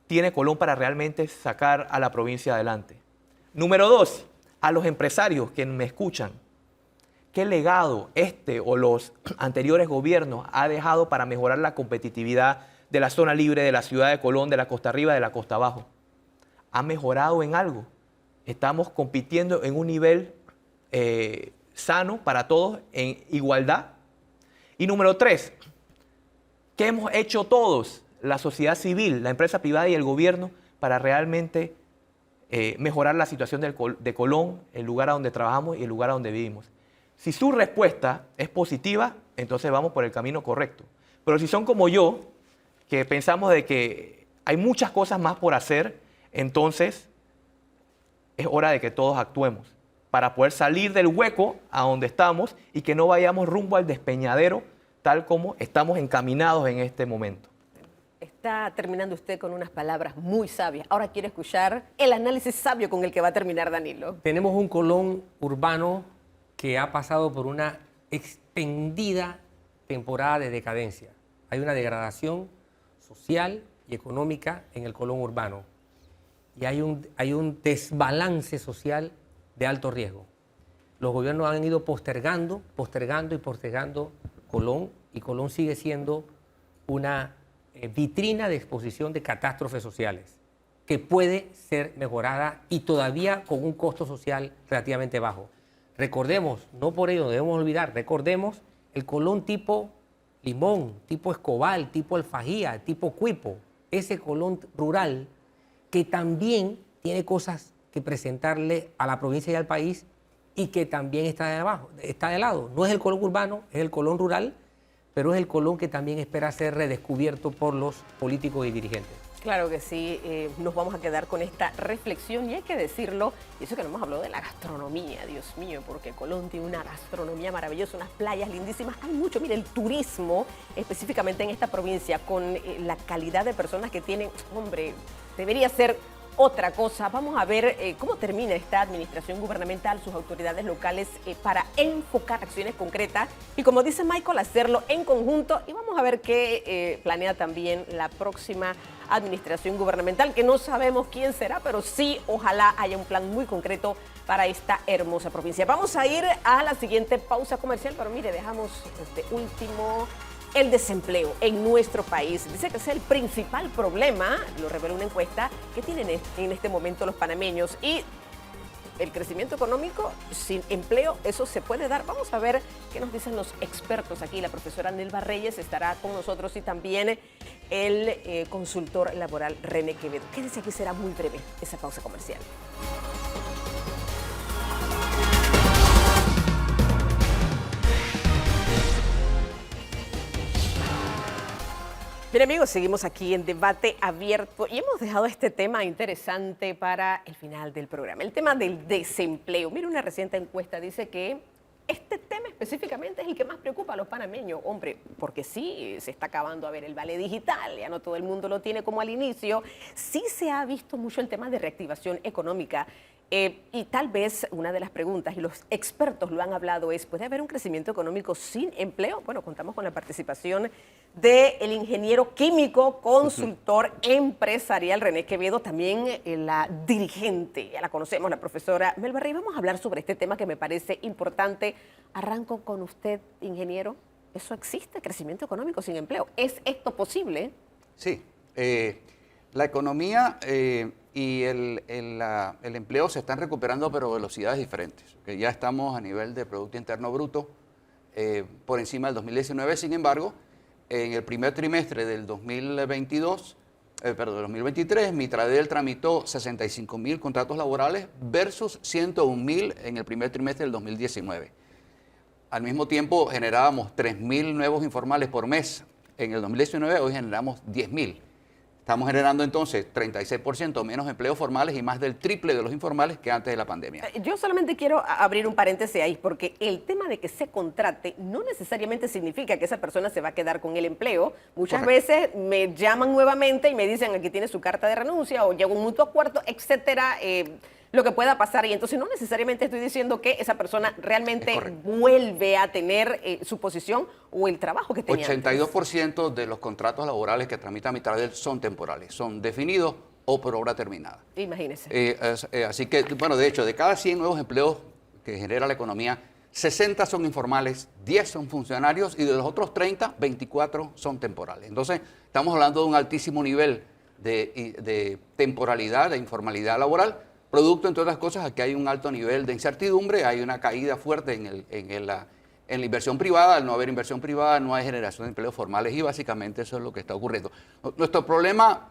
tiene Colón para realmente sacar a la provincia adelante? Número 2, a los empresarios que me escuchan. ¿Qué legado este o los anteriores gobiernos ha dejado para mejorar la competitividad de la zona libre, de la ciudad de Colón, de la costa arriba, de la costa abajo? ¿Ha mejorado en algo? ¿Estamos compitiendo en un nivel sano para todos, en igualdad? Y número 3, ¿qué hemos hecho todos, la sociedad civil, la empresa privada y el gobierno, para realmente mejorar la situación de Colón, el lugar a donde trabajamos y el lugar a donde vivimos? Si su respuesta es positiva, entonces vamos por el camino correcto. Pero si son como yo, que pensamos de que hay muchas cosas más por hacer, entonces es hora de que todos actuemos para poder salir del hueco a donde estamos y que no vayamos rumbo al despeñadero tal como estamos encaminados en este momento. Está terminando usted con unas palabras muy sabias. Ahora quiero escuchar el análisis sabio con el que va a terminar Danilo. Tenemos un Colón urbano que ha pasado por una extendida temporada de decadencia. Hay una degradación social y económica en el Colón urbano. Y hay un desbalance social de alto riesgo. Los gobiernos han ido postergando Colón, y Colón sigue siendo una vitrina de exposición de catástrofes sociales que puede ser mejorada y todavía con un costo social relativamente bajo. Recordemos, no por ello debemos olvidar, recordemos el Colón tipo Limón, tipo Escobal, tipo Alfajía, tipo Cuipo, ese Colón rural que también tiene cosas que presentarle a la provincia y al país y que también está de lado. No es el Colón urbano, es el Colón rural, pero es el Colón que también espera ser redescubierto por los políticos y dirigentes. Claro que sí, nos vamos a quedar con esta reflexión y hay que decirlo, y eso que no hemos hablado de la gastronomía, Dios mío, porque Colón tiene una gastronomía maravillosa, unas playas lindísimas, hay mucho, mire, el turismo específicamente en esta provincia con la calidad de personas que tienen, hombre, debería ser otra cosa. Vamos a ver cómo termina esta administración gubernamental, sus autoridades locales para enfocar acciones concretas y, como dice Michael, hacerlo en conjunto, y vamos a ver qué planea también la próxima administración gubernamental, que no sabemos quién será, pero sí, ojalá haya un plan muy concreto para esta hermosa provincia. Vamos a ir a la siguiente pausa comercial, pero mire, dejamos este último, el desempleo en nuestro país. Dice que es el principal problema, lo revela una encuesta, que tienen en este momento los panameños, y el crecimiento económico sin empleo, eso se puede dar. Vamos a ver qué nos dicen los expertos aquí. La profesora Nelva Reyes estará con nosotros y también el consultor laboral René Quevedo. Quédense aquí, será muy breve esa pausa comercial. Bien, amigos, seguimos aquí en Debate Abierto y hemos dejado este tema interesante para el final del programa, el tema del desempleo. Mire, una reciente encuesta dice que este tema específicamente es el que más preocupa a los panameños, hombre, porque sí, se está acabando, a ver, el vale digital, ya no todo el mundo lo tiene como al inicio. Sí se ha visto mucho el tema de reactivación económica. Y tal vez una de las preguntas, y los expertos lo han hablado, es: ¿puede haber un crecimiento económico sin empleo? Bueno, contamos con la participación del ingeniero químico, consultor empresarial René Quevedo, también la dirigente, ya la conocemos, la profesora Melba Rey. Vamos a hablar sobre este tema que me parece importante. Arranco con usted, ingeniero. ¿Eso existe? ¿Crecimiento económico sin empleo? ¿Es esto posible? Sí. La economía y el empleo se están recuperando, pero a velocidades diferentes. Que ya estamos a nivel de Producto Interno Bruto por encima del 2019. Sin embargo, en el primer trimestre del 2023, Mitradel tramitó 65.000 contratos laborales versus 101.000 en el primer trimestre del 2019. Al mismo tiempo, generábamos 3.000 nuevos informales por mes. En el 2019, hoy generamos 10.000. Estamos generando entonces 36% menos empleos formales y más del triple de los informales que antes de la pandemia. Yo solamente quiero abrir un paréntesis ahí, porque el tema de que se contrate no necesariamente significa que esa persona se va a quedar con el empleo. Muchas veces me llaman nuevamente y me dicen, aquí tiene su carta de renuncia o llega un mutuo acuerdo, etcétera, lo que pueda pasar. Y entonces no necesariamente estoy diciendo que esa persona realmente vuelve a tener su posición o el trabajo que tenía 82% antes. de los contratos laborales que tramita Mitradel son temporales, son definidos o por obra terminada. Imagínese. Así que, bueno, de hecho, de cada 100 nuevos empleos que genera la economía, 60 son informales, 10 son funcionarios y de los otros 30, 24 son temporales. Entonces, estamos hablando de un altísimo nivel de temporalidad, de informalidad laboral, producto, entre otras cosas, a que hay un alto nivel de incertidumbre, hay una caída fuerte en la inversión privada. Al no haber inversión privada, no hay generación de empleos formales y básicamente eso es lo que está ocurriendo. Nuestro problema,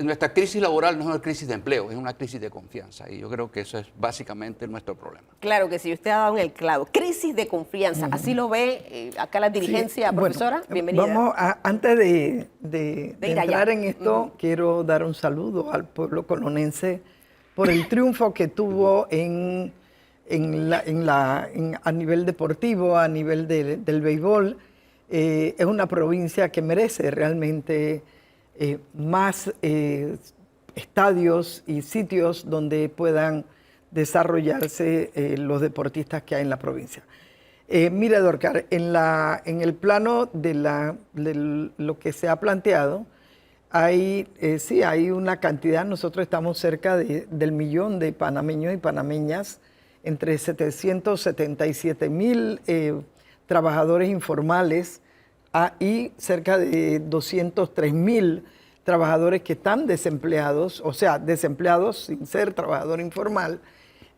nuestra crisis laboral no es una crisis de empleo, es una crisis de confianza y yo creo que eso es básicamente nuestro problema. Claro que sí, usted ha dado en el clavo. Crisis de confianza, así lo ve acá la dirigencia, sí, profesora. Bueno, bienvenida. Antes de entrar en esto, Uh-huh. quiero dar un saludo al pueblo colonense por el triunfo que tuvo a nivel deportivo, a nivel del béisbol. Es una provincia que merece realmente más estadios y sitios donde puedan desarrollarse los deportistas que hay en la provincia. Mire, Dorcar, en el plano de lo que se ha planteado, sí, hay una cantidad. Nosotros estamos cerca del millón de panameños y panameñas, entre 777.000 trabajadores informales y cerca de 203.000 trabajadores que están desempleados, o sea, desempleados sin ser trabajador informal.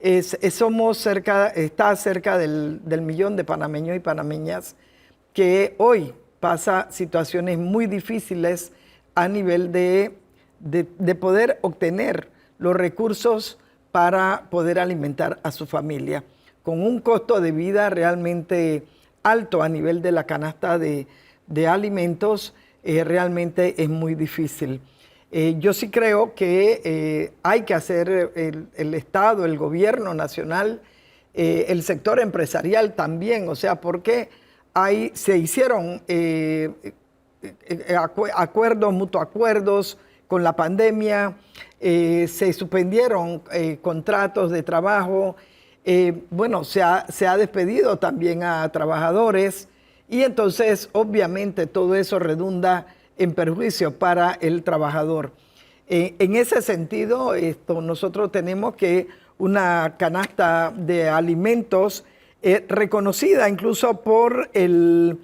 Está cerca del millón de panameños y panameñas que hoy pasa situaciones muy difíciles a nivel de poder obtener los recursos para poder alimentar a su familia, con un costo de vida realmente alto a nivel de la canasta de alimentos. Realmente es muy difícil. Yo sí creo que hay que hacer el Estado, el gobierno nacional, el sector empresarial también, o sea, porque se hicieron acuerdos, mutuacuerdos con la pandemia, se suspendieron contratos de trabajo, se ha despedido también a trabajadores y entonces obviamente todo eso redunda en perjuicio para el trabajador. En ese sentido, nosotros tenemos que una canasta de alimentos reconocida incluso por el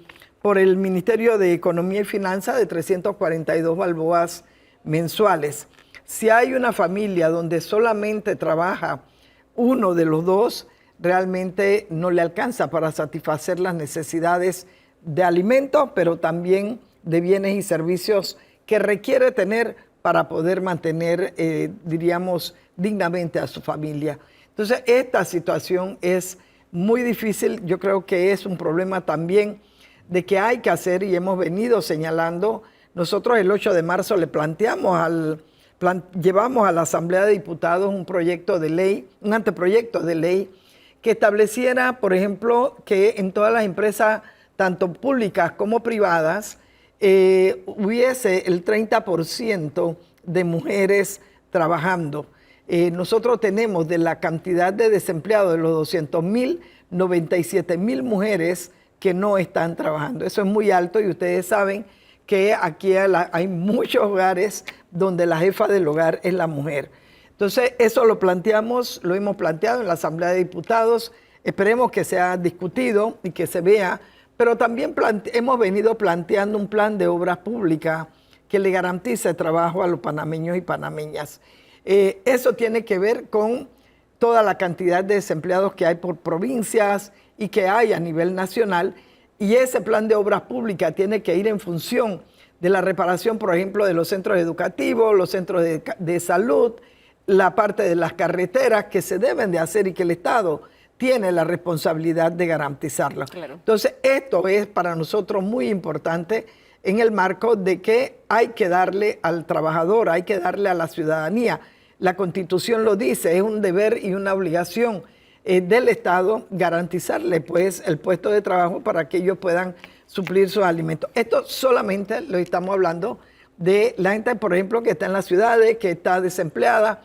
Ministerio de Economía y Finanzas de 342 balboas mensuales. Si hay una familia donde solamente trabaja uno de los dos, realmente no le alcanza para satisfacer las necesidades de alimentos, pero también de bienes y servicios que requiere tener para poder mantener, diríamos, dignamente a su familia. Entonces, esta situación es muy difícil. Yo creo que es un problema también de que hay que hacer, y hemos venido señalando. Nosotros el 8 de marzo le llevamos a la Asamblea de Diputados un proyecto de ley, un anteproyecto de ley que estableciera, por ejemplo, que en todas las empresas, tanto públicas como privadas, hubiese el 30% de mujeres trabajando. Nosotros tenemos de la cantidad de desempleados, de los 200.000, 97.000 mujeres que no están trabajando. Eso es muy alto y ustedes saben que aquí hay muchos hogares donde la jefa del hogar es la mujer. Entonces, eso lo hemos planteado en la Asamblea de Diputados. Esperemos que sea discutido y que se vea, pero también hemos venido planteando un plan de obras públicas que le garantice trabajo a los panameños y panameñas. Eso tiene que ver con toda la cantidad de desempleados que hay por provincias y que hay a nivel nacional, y ese plan de obras públicas tiene que ir en función de la reparación, por ejemplo, de los centros educativos, los centros de salud, la parte de las carreteras que se deben de hacer y que el Estado tiene la responsabilidad de garantizarlo. Claro. Entonces, esto es para nosotros muy importante en el marco de que hay que darle al trabajador, hay que darle a la ciudadanía. La Constitución lo dice, es un deber y una obligación del Estado garantizarle pues el puesto de trabajo para que ellos puedan suplir sus alimentos. Esto solamente lo estamos hablando de la gente, por ejemplo, que está en las ciudades, que está desempleada,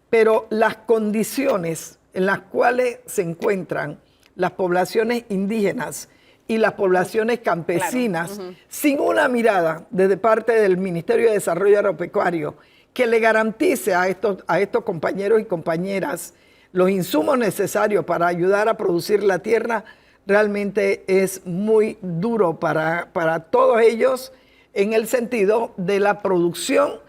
pero las condiciones en las cuales se encuentran las poblaciones indígenas y las poblaciones campesinas, Claro. sin una mirada desde parte del Ministerio de Desarrollo Agropecuario que le garantice a estos compañeros y compañeras los insumos necesarios para ayudar a producir la tierra, realmente es muy duro para todos ellos en el sentido de la producción,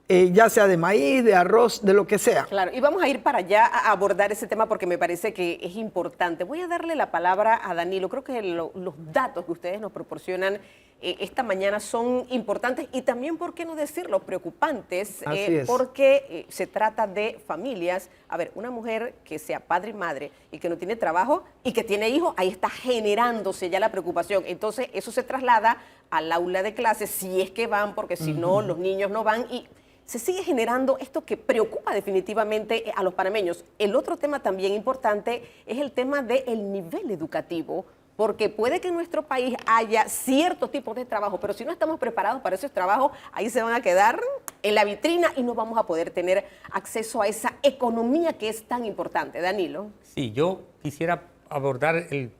ya sea de maíz, de arroz, de lo que sea. Claro, y vamos a ir para allá a abordar ese tema porque me parece que es importante. Voy a darle la palabra a Danilo. Creo que los datos que ustedes nos proporcionan esta mañana son importantes y también, ¿por qué no decirlo?, preocupantes, Así es. porque se trata de familias. A ver, una mujer que sea padre y madre y que no tiene trabajo y que tiene hijos, ahí está generándose ya la preocupación. Entonces, eso se traslada al aula de clases, si es que van, porque si no, los niños no van, y se sigue generando esto que preocupa definitivamente a los panameños. El otro tema también importante es el tema del nivel educativo, porque puede que en nuestro país haya ciertos tipos de trabajo, pero si no estamos preparados para esos trabajos, ahí se van a quedar en la vitrina y no vamos a poder tener acceso a esa economía que es tan importante. Danilo. Sí, yo quisiera abordar el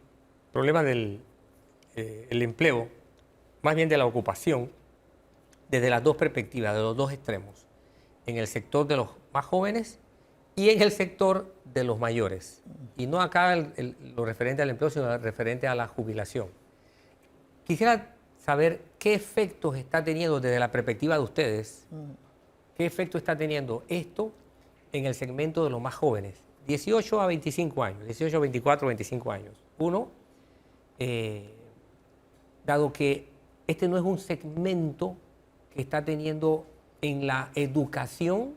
problema del el empleo, más bien de la ocupación, desde las dos perspectivas, de los dos extremos, en el sector de los más jóvenes y en el sector de los mayores. Y no acá lo referente al empleo, sino lo referente a la jubilación. Quisiera saber qué efectos está teniendo desde la perspectiva de ustedes, qué efecto está teniendo esto en el segmento de los más jóvenes, 18 a 25 años, 18 a 24, 25 años. Uno, dado que este no es un segmento que está teniendo en la educación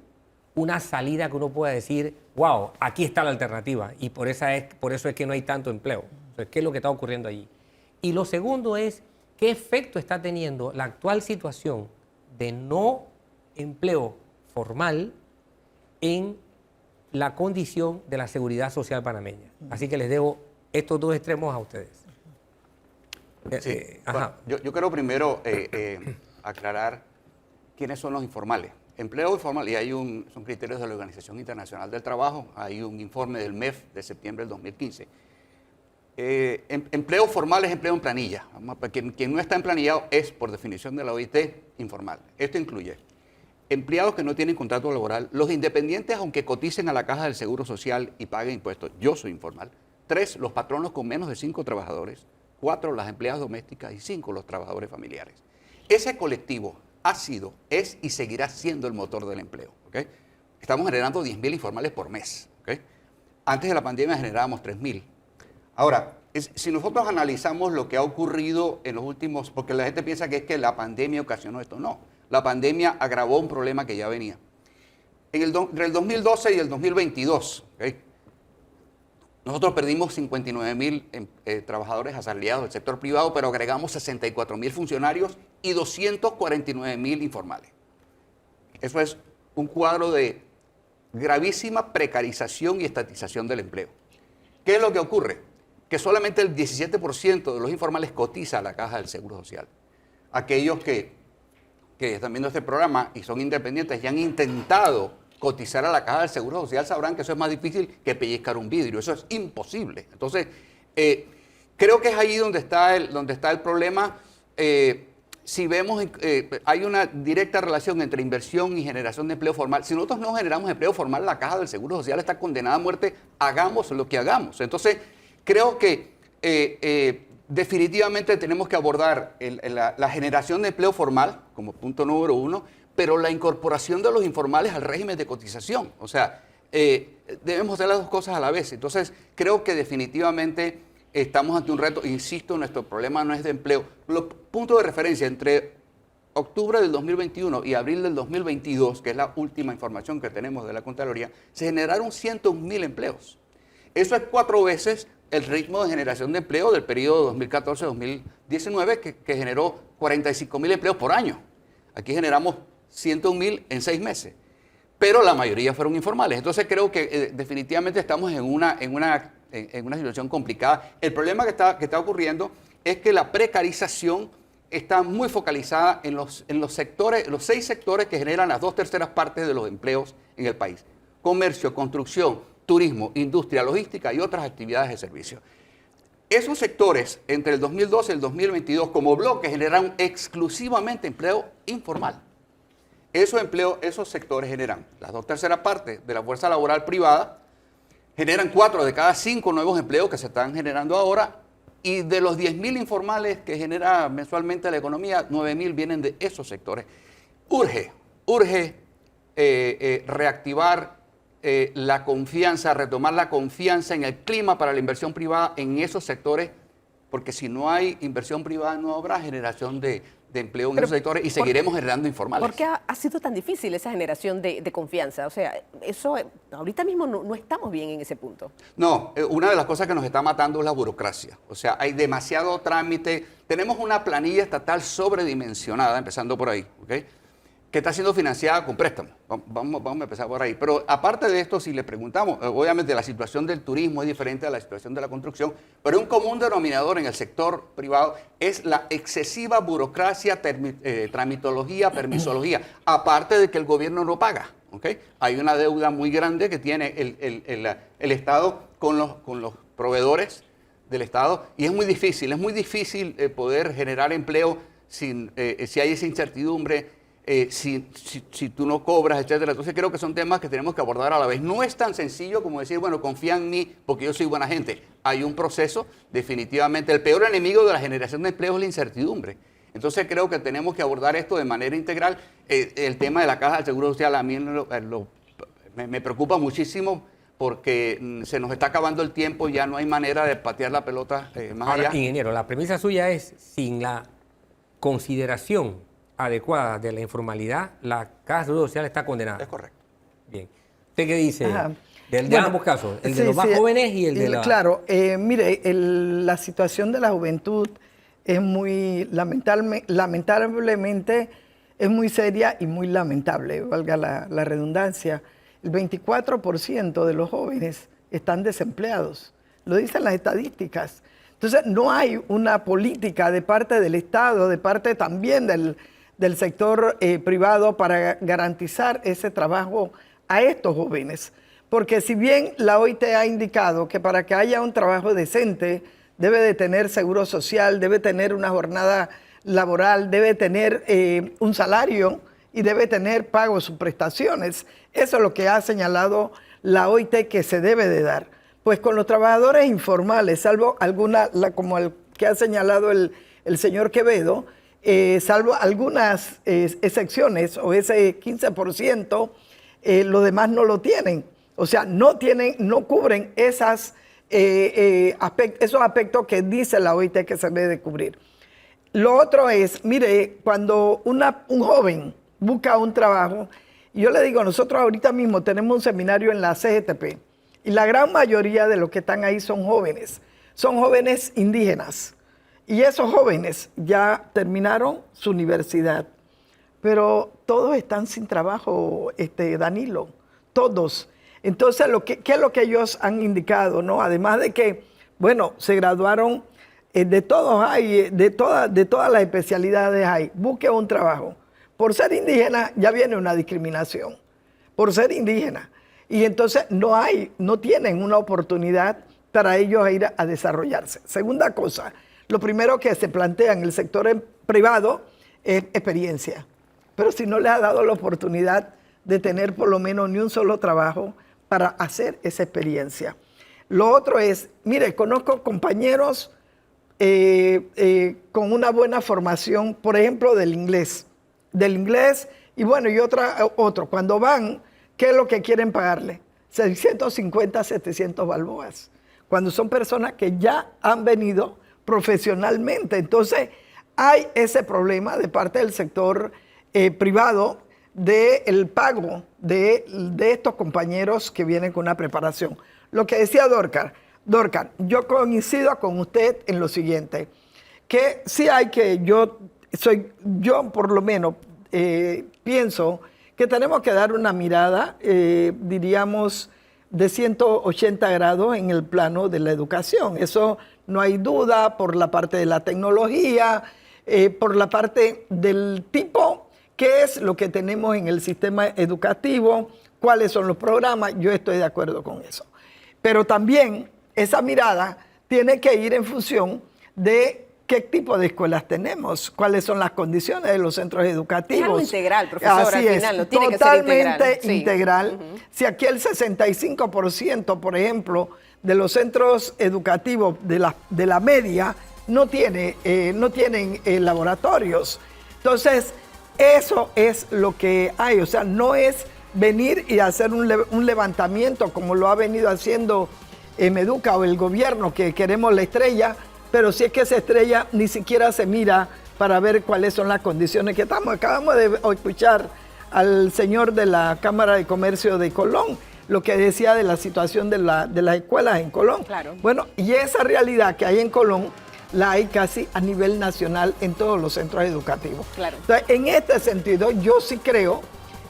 una salida que uno pueda decir, wow, aquí está la alternativa, y por eso es que no hay tanto empleo. Entonces, ¿qué es lo que está ocurriendo allí? Y lo segundo es, ¿qué efecto está teniendo la actual situación de no empleo formal en la condición de la seguridad social panameña? Así que les debo estos dos extremos a ustedes. Sí. Bueno, yo quiero primero aclarar quiénes son los informales. Empleo informal, y son criterios de la Organización Internacional del Trabajo, hay un informe del MEF de septiembre del 2015. Empleo formal es empleo en planilla. Quien no está emplanillado es, por definición de la OIT, informal. Esto incluye empleados que no tienen contrato laboral, los independientes aunque coticen a la Caja del Seguro Social y paguen impuestos. Yo soy informal. 3, los patronos con menos de 5 trabajadores. 4, las empleadas domésticas. Y 5, los trabajadores familiares. Ese colectivo ha sido, es y seguirá siendo el motor del empleo. ¿Okay? Estamos generando 10.000 informales por mes. ¿Okay? Antes de la pandemia generábamos 3.000. Ahora, si nosotros analizamos lo que ha ocurrido en los últimos, porque la gente piensa que es que la pandemia ocasionó esto. No, la pandemia agravó un problema que ya venía. Entre el 2012 y el 2022, ¿okay? Nosotros perdimos 59.000 trabajadores asalariados del sector privado, pero agregamos 64.000 funcionarios y 249.000 informales. Eso es un cuadro de gravísima precarización y estatización del empleo. ¿Qué es lo que ocurre? Que solamente el 17% de los informales cotiza a la Caja del Seguro Social. Aquellos que están viendo este programa y son independientes y han intentado cotizar a la Caja del Seguro Social sabrán que eso es más difícil que pellizcar un vidrio. Eso es imposible. Entonces, creo que es ahí donde está el problema. Si vemos, hay una directa relación entre inversión y generación de empleo formal. Si nosotros no generamos empleo formal, la Caja del Seguro Social está condenada a muerte, hagamos lo que hagamos. Entonces, creo que definitivamente tenemos que abordar la generación de empleo formal como punto número 1, pero la incorporación de los informales al régimen de cotización. O sea, debemos hacer las dos cosas a la vez. Entonces, creo que definitivamente estamos ante un reto. Insisto, nuestro problema no es de empleo. Los puntos de referencia entre octubre del 2021 y abril del 2022, que es la última información que tenemos de la Contraloría, se generaron 101.000 empleos. Eso es 4 veces el ritmo de generación de empleo del periodo 2014-2019, que generó 45.000 empleos por año. Aquí generamos 101.000 en 6 meses, pero la mayoría fueron informales. Entonces creo que definitivamente estamos en una situación complicada. El problema que está ocurriendo es que la precarización está muy focalizada en los sectores, los 6 sectores que generan las 2/3 partes de los empleos en el país: comercio, construcción, turismo, industria, logística y otras actividades de servicio. Esos sectores, entre el 2012 y el 2022, como bloque, generaron exclusivamente empleo informal. Esos sectores generan las 2/3 partes de la fuerza laboral privada, generan 4 de cada 5 nuevos empleos que se están generando ahora, y de los 10.000 informales que genera mensualmente la economía, 9.000 vienen de esos sectores. Urge reactivar la confianza, retomar la confianza en el clima para la inversión privada en esos sectores, porque si no hay inversión privada no habrá generación de empleo en esos sectores y seguiremos generando informales. ¿Por qué ha sido tan difícil esa generación de confianza? O sea, eso ahorita mismo no estamos bien en ese punto. No, una de las cosas que nos está matando es la burocracia. O sea, hay demasiado trámite. Tenemos una planilla estatal sobredimensionada, empezando por ahí, ¿ok?, que está siendo financiada con préstamos. Vamos a empezar por ahí. Pero aparte de esto, si le preguntamos, obviamente la situación del turismo es diferente a la situación de la construcción, pero un común denominador en el sector privado es la excesiva burocracia, tramitología, permisología, aparte de que el gobierno no paga. ¿Okay? Hay una deuda muy grande que tiene el Estado con los proveedores del Estado, y es muy difícil poder generar empleo si hay esa incertidumbre. Si tú no cobras, etcétera. Entonces creo que son temas que tenemos que abordar a la vez. No es tan sencillo como decir, bueno, confía en mí porque yo soy buena gente. Hay un proceso, definitivamente. El peor enemigo de la generación de empleo es la incertidumbre. Entonces creo que tenemos que abordar esto de manera integral. El tema de la Caja del Seguro Social a mí me preocupa muchísimo, porque se nos está acabando el tiempo, ya no hay manera de patear la pelota más Ahora, allá. ingeniero, la premisa suya es, sin la consideración adecuada de la informalidad, la Caja de Seguro Social está condenada. Es correcto. Bien. ¿Usted qué dice Ajá. de Bueno, ambos casos? El de sí, los más sí, jóvenes y el de la... Claro, mire, la situación de la juventud es muy lamentablemente es muy seria y muy lamentable, valga la redundancia. El 24% de los jóvenes están desempleados, lo dicen las estadísticas. Entonces, no hay una política de parte del Estado, de parte también del sector privado para garantizar ese trabajo a estos jóvenes. Porque si bien la OIT ha indicado que para que haya un trabajo decente debe de tener seguro social, debe tener una jornada laboral, debe tener un salario y debe tener pago de sus prestaciones. Eso es lo que ha señalado la OIT que se debe de dar. Pues con los trabajadores informales, salvo alguna, como el que ha señalado el señor Quevedo, salvo algunas excepciones o ese 15%, los demás no lo tienen. O sea, no cubren esos aspectos que dice la OIT que se debe de cubrir. Lo otro es, mire, cuando un joven busca un trabajo, yo le digo, nosotros ahorita mismo tenemos un seminario en la CGTP y la gran mayoría de los que están ahí son jóvenes indígenas. Y esos jóvenes ya terminaron su universidad, pero todos están sin trabajo, Danilo, todos. Entonces, ¿qué es lo que ellos han indicado, ¿no? Además de que, bueno, se graduaron de todos hay, de todas las especialidades hay, busque un trabajo. Por ser indígena ya viene una discriminación, por ser indígena. Y entonces no tienen una oportunidad para ellos ir a desarrollarse. Segunda cosa, lo primero que se plantea en el sector privado es experiencia. Pero si no les ha dado la oportunidad de tener por lo menos ni un solo trabajo para hacer esa experiencia. Lo otro es, mire, conozco compañeros con una buena formación, por ejemplo, del inglés. Y bueno, y otro. Cuando van, ¿qué es lo que quieren pagarle? 650, 700 balboas. Cuando son personas que ya han venido profesionalmente. Entonces, hay ese problema de parte del sector privado del pago de estos compañeros que vienen con una preparación. Lo que decía Dorcar, yo coincido con usted en lo siguiente, que sí hay que, yo por lo menos pienso que tenemos que dar una mirada, diríamos, de 180 grados en el plano de la educación. Eso no hay duda, por la parte de la tecnología, por la parte del tipo, qué es lo que tenemos en el sistema educativo, cuáles son los programas, yo estoy de acuerdo con eso. Pero también esa mirada tiene que ir en función de qué tipo de escuelas tenemos, cuáles son las condiciones de los centros educativos. Es algo integral, profesor, Así al es, final, no tiene totalmente que ser integral. Sí. Si aquí el 65%, por ejemplo, de los centros educativos de la media no tienen laboratorios. Entonces, eso es lo que hay. O sea, no es venir y hacer un levantamiento como lo ha venido haciendo Meduca o el gobierno, que queremos la estrella, pero si es que esa estrella ni siquiera se mira para ver cuáles son las condiciones que estamos. Acabamos de escuchar al señor de la Cámara de Comercio de Colón, lo que decía de la situación de las escuelas en Colón. Claro. Bueno, y esa realidad que hay en Colón la hay casi a nivel nacional en todos los centros educativos. Claro. Entonces, en este sentido, yo sí creo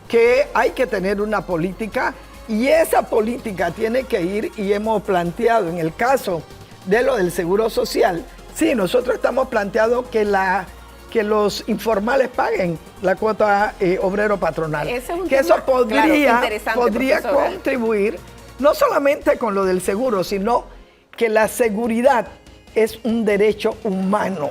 que hay que tener una política, y esa política tiene que ir, y hemos planteado en el caso de lo del Seguro Social, sí, nosotros estamos planteando que los informales paguen la cuota obrero-patronal. Ese es un que tema, eso podría profesora. contribuir no solamente con lo del seguro, sino que la seguridad es un derecho humano.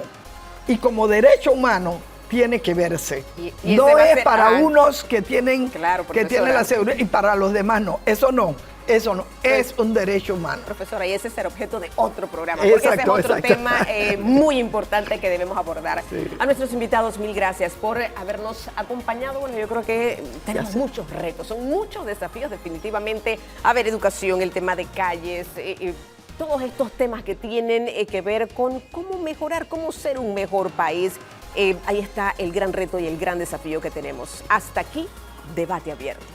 Y como derecho humano tiene que verse. Y no ese va a es ser- para unos que tienen, Claro, que tienen la profesora. seguridad y para los demás no. Eso no. Es un derecho humano. Profesora, y ese es el objeto de otro programa, porque ese es Exacto, otro exacto. tema muy importante que debemos abordar. Sí. A nuestros invitados, mil gracias por habernos acompañado. Bueno, yo creo que tenemos muchos retos, son muchos desafíos definitivamente. A ver, educación, el tema de calles, todos estos temas que tienen que ver con cómo mejorar, cómo ser un mejor país. Ahí está el gran reto y el gran desafío que tenemos. Hasta aquí, Debate Abierto.